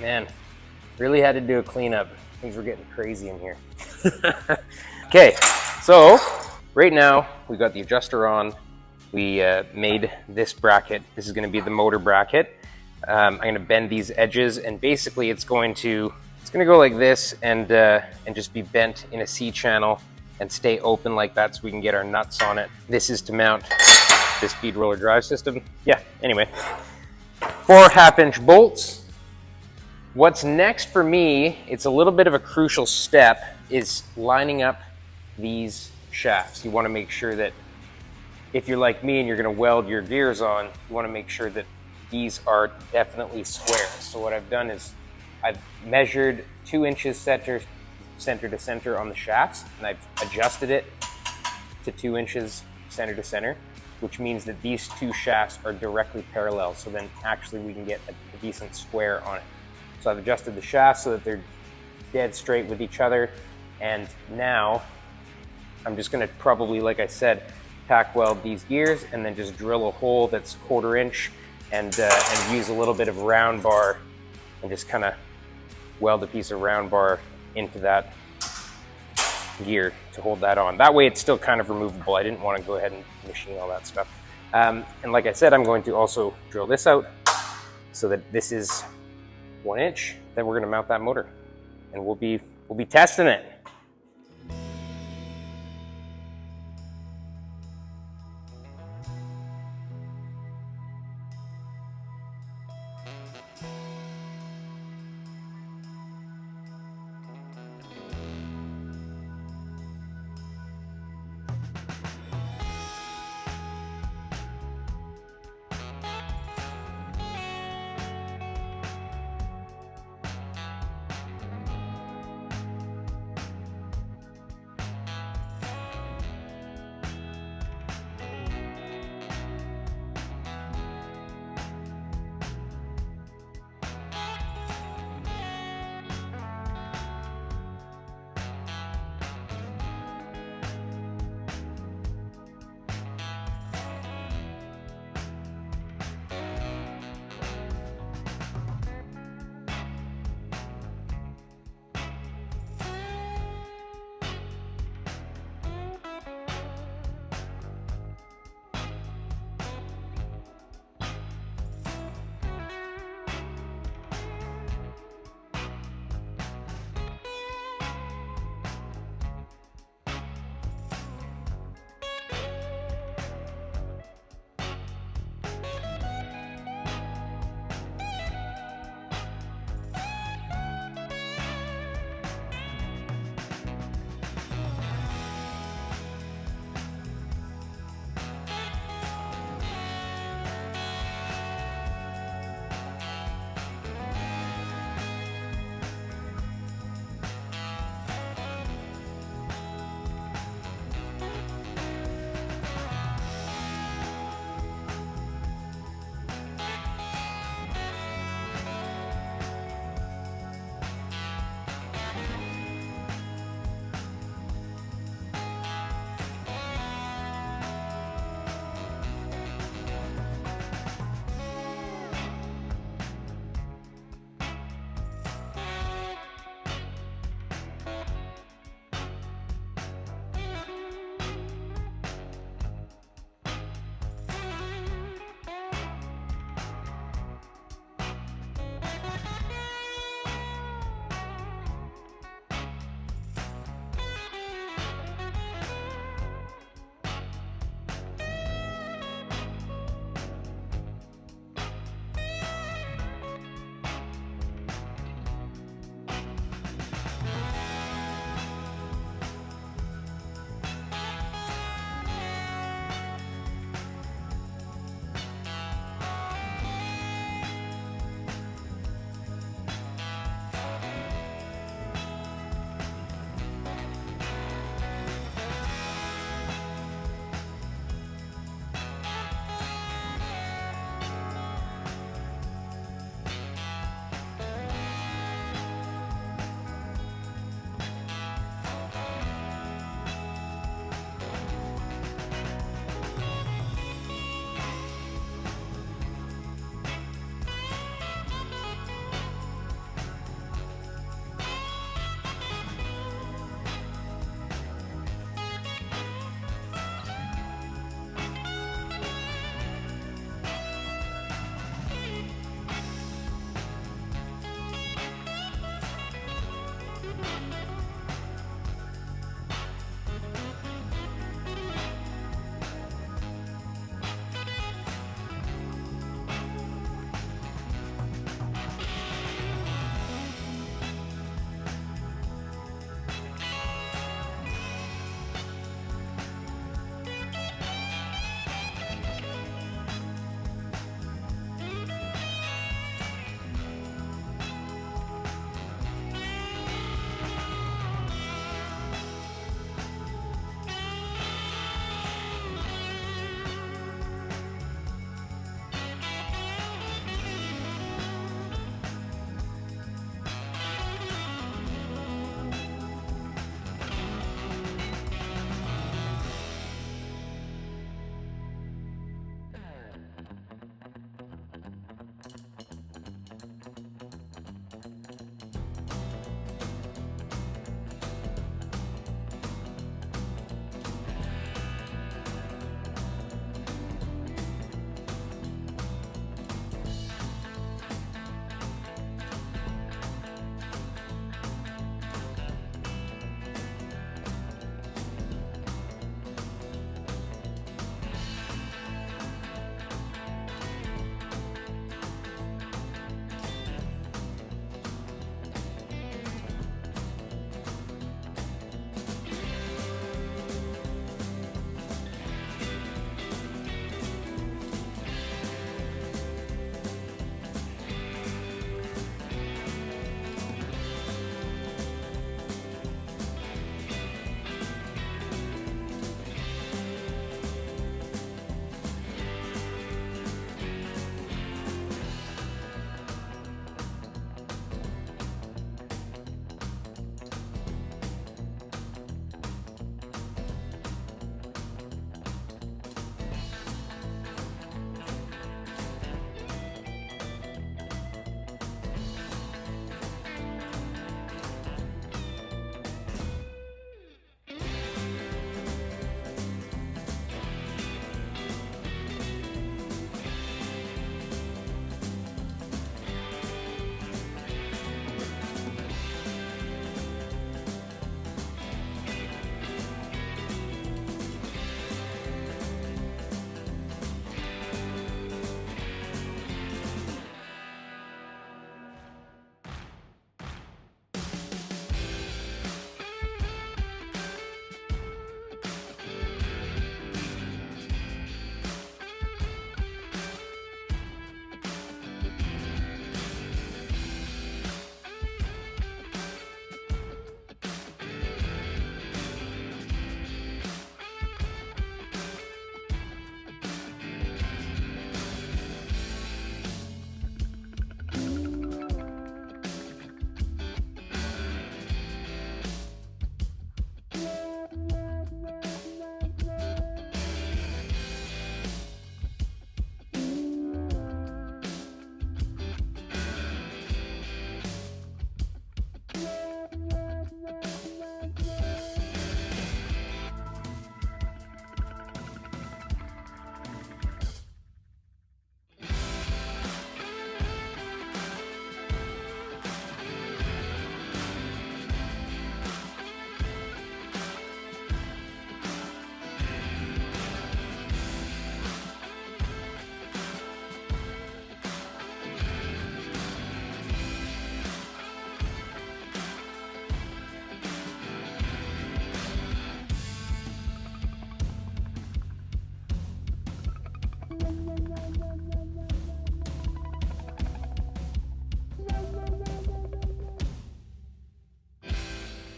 Man, really had to do a cleanup. Things were getting crazy in here. Okay, so right now we got the adjuster on. We made this bracket. This is going to be the motor bracket. I'm going to bend these edges, and basically it's going to go like this, and just be bent in a C channel and stay open like that, so we can get our nuts on it. This is to mount this bead roller drive system. Yeah. Anyway, 4 1/2-inch bolts. What's next for me, it's a little bit of a crucial step, is lining up these shafts. You want to make sure that if you're like me and you're going to weld your gears on, you want to make sure that these are definitely square. So what I've done is I've measured 2 inches center to center on the shafts, and I've adjusted it to 2 inches center to center, which means that these 2 shafts are directly parallel. So then actually we can get a decent square on it. So I've adjusted the shafts so that they're dead straight with each other. And now I'm just going to probably, like I said, tack weld these gears and then just drill a hole that's 1/4 inch and use a little bit of round bar and just kind of weld a piece of round bar into that gear to hold that on. That way it's still kind of removable. I didn't want to go ahead and machine all that stuff. And like I said, I'm going to also drill this out so that this is 1 inch. Then we're going to mount that motor, and we'll be testing it.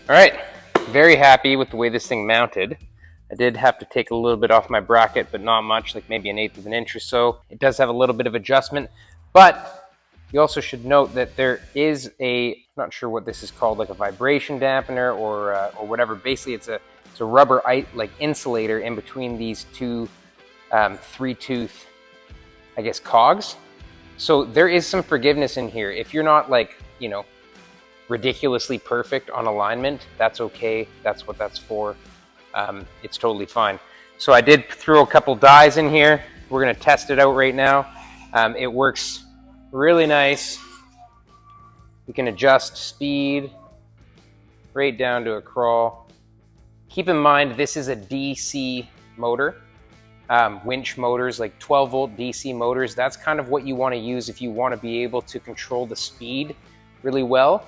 All right, very happy with the way this thing mounted. I did have to take a little bit off my bracket, but not much, like maybe 1/8 of an inch or so. It does have a little bit of adjustment, but you also should note that there is I'm not sure what this is called, like a vibration dampener or whatever. Basically, it's a rubber like insulator in between these two 3-tooth, I guess, cogs. So there is some forgiveness in here. If you're not like, you know, ridiculously perfect on alignment, that's okay. That's what that's for. It's totally fine. So I did throw a couple dies in here. We're gonna test it out right now. It works really nice. We can adjust speed. right down to a crawl. Keep in mind, this is a DC motor. Winch motors, like 12 volt DC motors, that's kind of what you want to use if you want to be able to control the speed really well.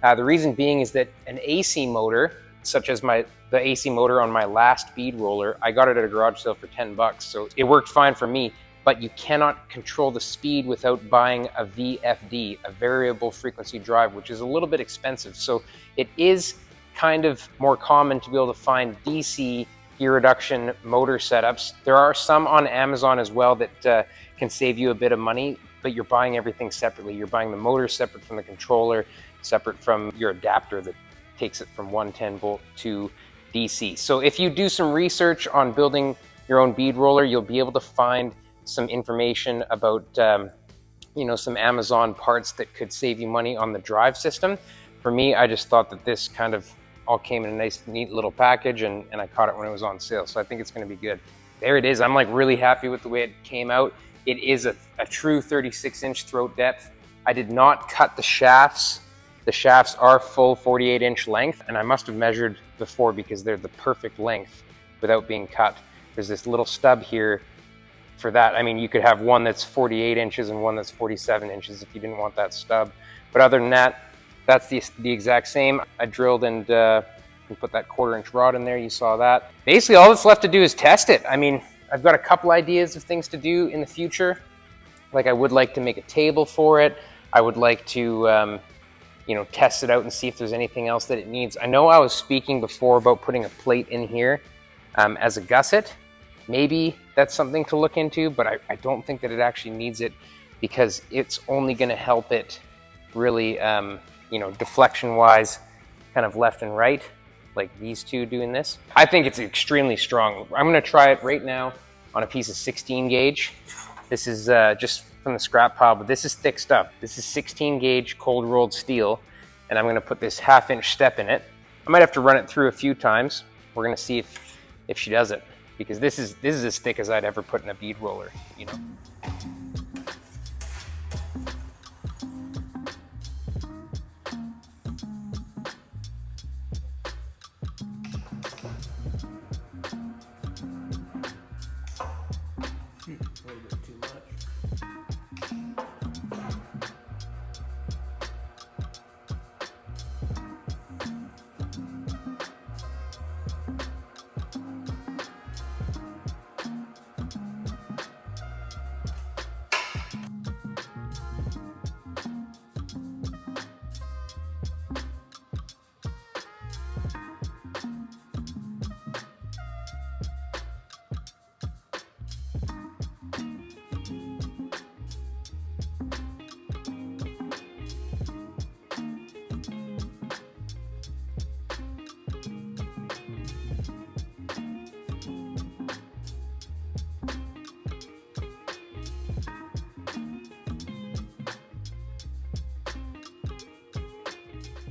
The reason being is that an AC motor, such as the AC motor on my last bead roller, I got it at a garage sale for 10 bucks, so it worked fine for me, but you cannot control the speed without buying a VFD, a variable frequency drive, which is a little bit expensive. So it is kind of more common to be able to find DC gear reduction motor setups. There are some on Amazon as well that can save you a bit of money, but you're buying everything separately. You're buying the motor separate from the controller, separate from your adapter that takes it from 110 volt to DC. So if you do some research on building your own bead roller, you'll be able to find some information about some Amazon parts that could save you money on the drive system. For me, I just thought that this kind of all came in a nice, neat little package, and I caught it when it was on sale. So I think it's gonna be good. There it is. I'm like really happy with the way it came out. It is a true 36-inch throat depth. I did not cut the shafts. The shafts are full 48-inch length, and I must have measured before because they're the perfect length without being cut. There's this little stub here for that. I mean, you could have one that's 48 inches and one that's 47 inches if you didn't want that stub. But other than that, that's the exact same. I drilled and put that 1/4-inch rod in there. You saw that. Basically, all that's left to do is test it. I mean, I've got a couple ideas of things to do in the future. Like I would like to make a table for it. I would like to, test it out and see if there's anything else that it needs. I know I was speaking before about putting a plate in here as a gusset. Maybe that's something to look into, but I don't think that it actually needs it because it's only going to help it really, deflection-wise, kind of left and right, like these two doing this. I think it's extremely strong. I'm going to try it right now on a piece of 16 gauge. This is just from the scrap pile, but this is thick stuff. This is 16 gauge cold rolled steel, and I'm going to put this 1/2-inch step in it. I might have to run it through a few times. We're going to see if she does it, because this is as thick as I'd ever put in a bead roller, A little bit too much.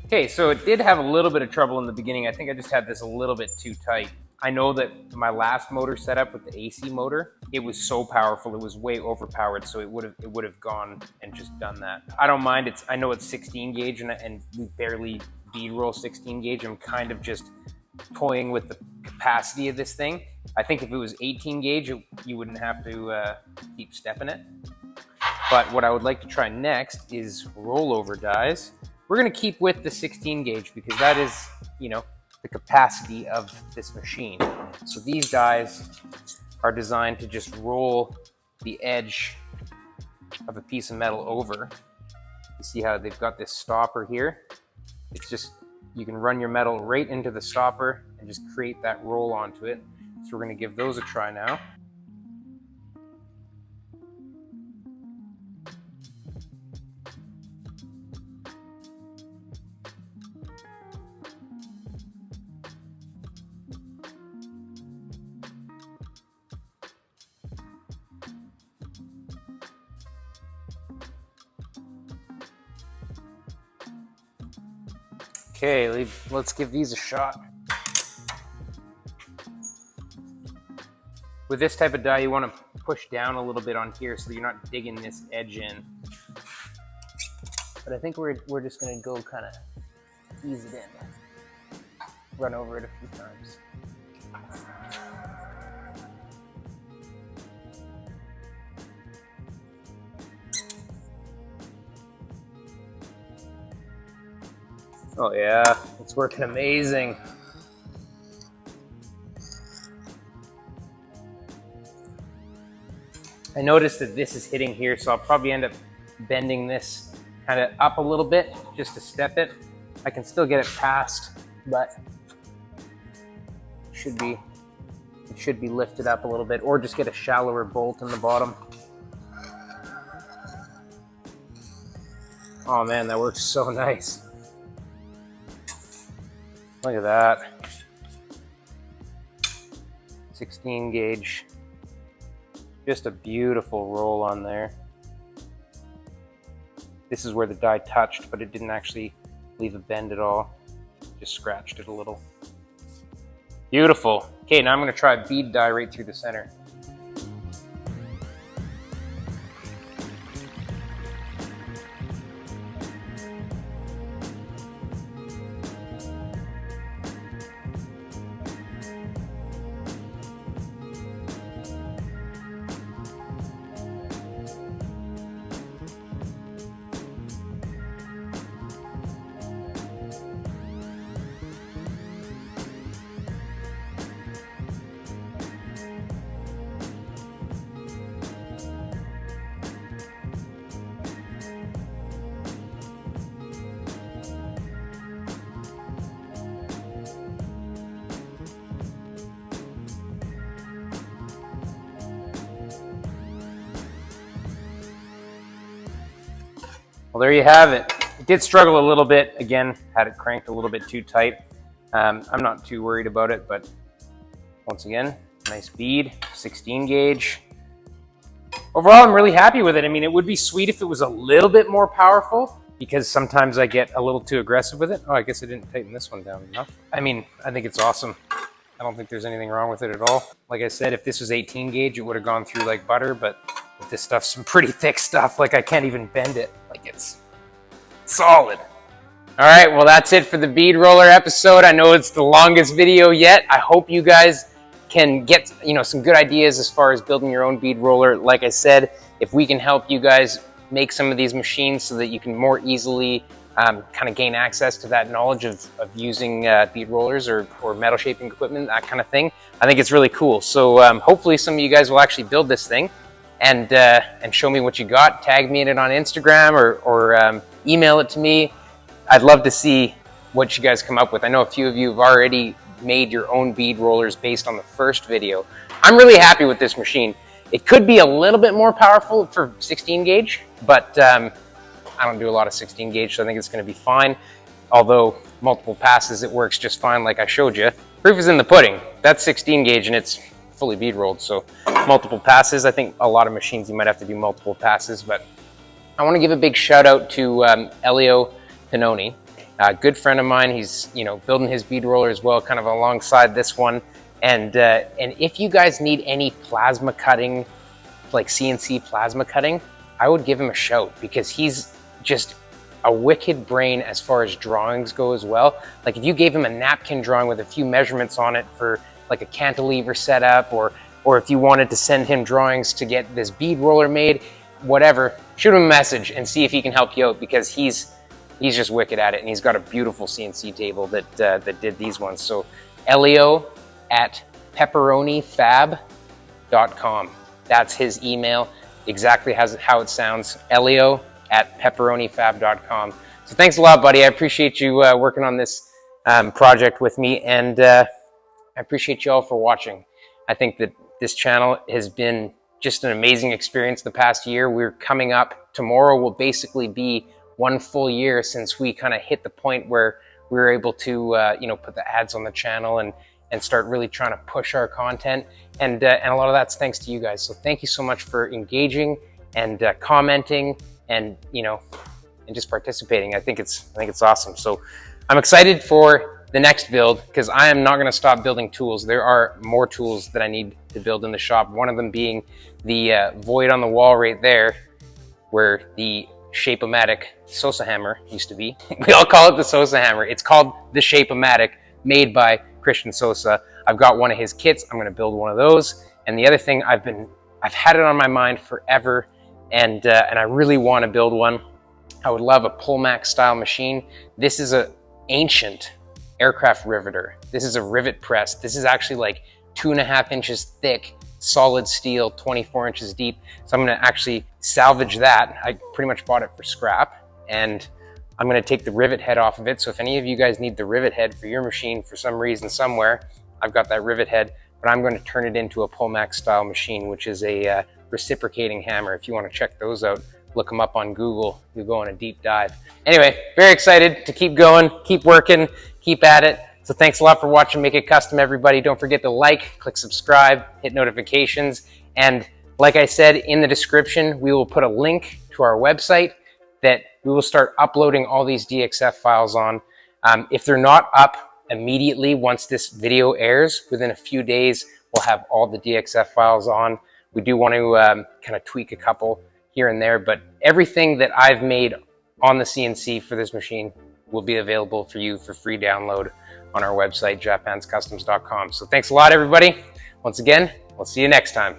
Okay, so it did have a little bit of trouble in the beginning. I think I just had this a little bit too tight. I know that my last motor setup with the AC motor, it was so powerful, it was way overpowered, so it would have gone and just done that. I don't mind. I know it's 16 gauge, and we barely bead roll 16 gauge. I'm kind of just toying with the capacity of this thing. I think if it was 18 gauge, you wouldn't have to keep stepping it. But what I would like to try next is rollover dies. We're going to keep with the 16 gauge because that is, the capacity of this machine. So these dies are designed to just roll the edge of a piece of metal over. You see how they've got this stopper here? It's just, you can run your metal right into the stopper and just create that roll onto it. So we're going to give those a try now. Okay, let's give these a shot. With this type of die, you want to push down a little bit on here so that you're not digging this edge in. But I think we're just going to go kind of ease it in. run over it a few times. Oh yeah, it's working amazing. I noticed that this is hitting here, so I'll probably end up bending this kind of up a little bit just to step it. I can still get it past, but it should be lifted up a little bit, or just get a shallower bolt in the bottom. Oh man, that works so nice. Look at that. 16 gauge. Just a beautiful roll on there. This is where the die touched, but it didn't actually leave a bend at all. Just scratched it a little. Beautiful. Okay, now I'm gonna try a bead die right through the center. Well, there you have it. It did struggle a little bit. Again, had it cranked a little bit too tight. I'm not too worried about it, but once again, nice bead, 16 gauge. Overall, I'm really happy with it. I mean, it would be sweet if it was a little bit more powerful, because sometimes I get a little too aggressive with it. Oh, I guess I didn't tighten this one down enough. I mean, I think it's awesome. I don't think there's anything wrong with it at all. Like I said, if this was 18 gauge, it would have gone through like butter, but this stuff's some pretty thick stuff. Like I can't even bend it. Like it's solid. All right, well, that's it for the bead roller episode. I know it's the longest video yet. I hope you guys can get, some good ideas as far as building your own bead roller. Like I said, if we can help you guys make some of these machines so that you can more easily kind of gain access to that knowledge of using bead rollers or metal shaping equipment, that kind of thing, I think it's really cool. So hopefully some of you guys will actually build this thing and show me what you got. Tag me in it on Instagram or email it to me. I'd love to see what you guys come up with. I know a few of you have already made your own bead rollers based on the first video. I'm really happy with this machine. It could be a little bit more powerful for 16 gauge, but I don't do a lot of 16 gauge, so I think it's gonna be fine. Although multiple passes, it works just fine like I showed you. Proof is in the pudding. That's 16 gauge and it's fully bead rolled, so multiple passes. I think a lot of machines you might have to do multiple passes, but I wanna give a big shout out to Elio Pinoni, a good friend of mine. He's building his bead roller as well, kind of alongside this one. And if you guys need any plasma cutting, like CNC plasma cutting, I would give him a shout, because he's just a wicked brain as far as drawings go as well. Like if you gave him a napkin drawing with a few measurements on it for like a cantilever setup, or if you wanted to send him drawings to get this bead roller made, whatever, shoot him a message and see if he can help you out, because he's just wicked at it, and he's got a beautiful CNC table that did these ones. So Elio at pepperonifab.com. That's his email, exactly how it sounds, Elio at pepperonifab.com. So thanks a lot, buddy. I appreciate you working on this project with me, and I appreciate you all for watching. I think that this channel has been just an amazing experience the past year. We're coming up, tomorrow will basically be 1 full year since we kind of hit the point where we were able to put the ads on the channel and start really trying to push our content, and a lot of that's thanks to you guys. So thank you so much for engaging and commenting and just participating. I think it's awesome. So I'm excited for the next build, because I am not going to stop building tools. There are more tools that I need to build in the shop, one of them being the void on the wall right there where the Shape-O-Matic Sosa hammer used to be. We all call it the Sosa hammer. It's called the Shape-O-Matic, made by Christian Sosa. I've got one of his kits. I'm going to build one of those. And the other thing, I've had it on my mind forever, and I really want to build one. I would love a Pullmax style machine. This is an ancient aircraft riveter. This is a rivet press. This is actually like 2.5 inches thick, solid steel, 24 inches deep. So I'm going to actually salvage that. I pretty much bought it for scrap, and I'm going to take the rivet head off of it. So if any of you guys need the rivet head for your machine for some reason somewhere, I've got that rivet head, but I'm going to turn it into a Pullmax style machine, which is a reciprocating hammer. If you want to check those out, look them up on Google. You'll go on a deep dive. Anyway, very excited to keep going, keep working, keep at it. So thanks a lot for watching Make It Custom, everybody. Don't forget to like, click subscribe, hit notifications. And like I said in the description, we will put a link to our website that we will start uploading all these DXF files on. If they're not up immediately once this video airs, within a few days, we'll have all the DXF files on. We do want to kind of tweak a couple here and there, but everything that I've made on the CNC for this machine will be available for you for free download on our website, japhandskustoms.com. So thanks a lot, everybody. Once again, we'll see you next time.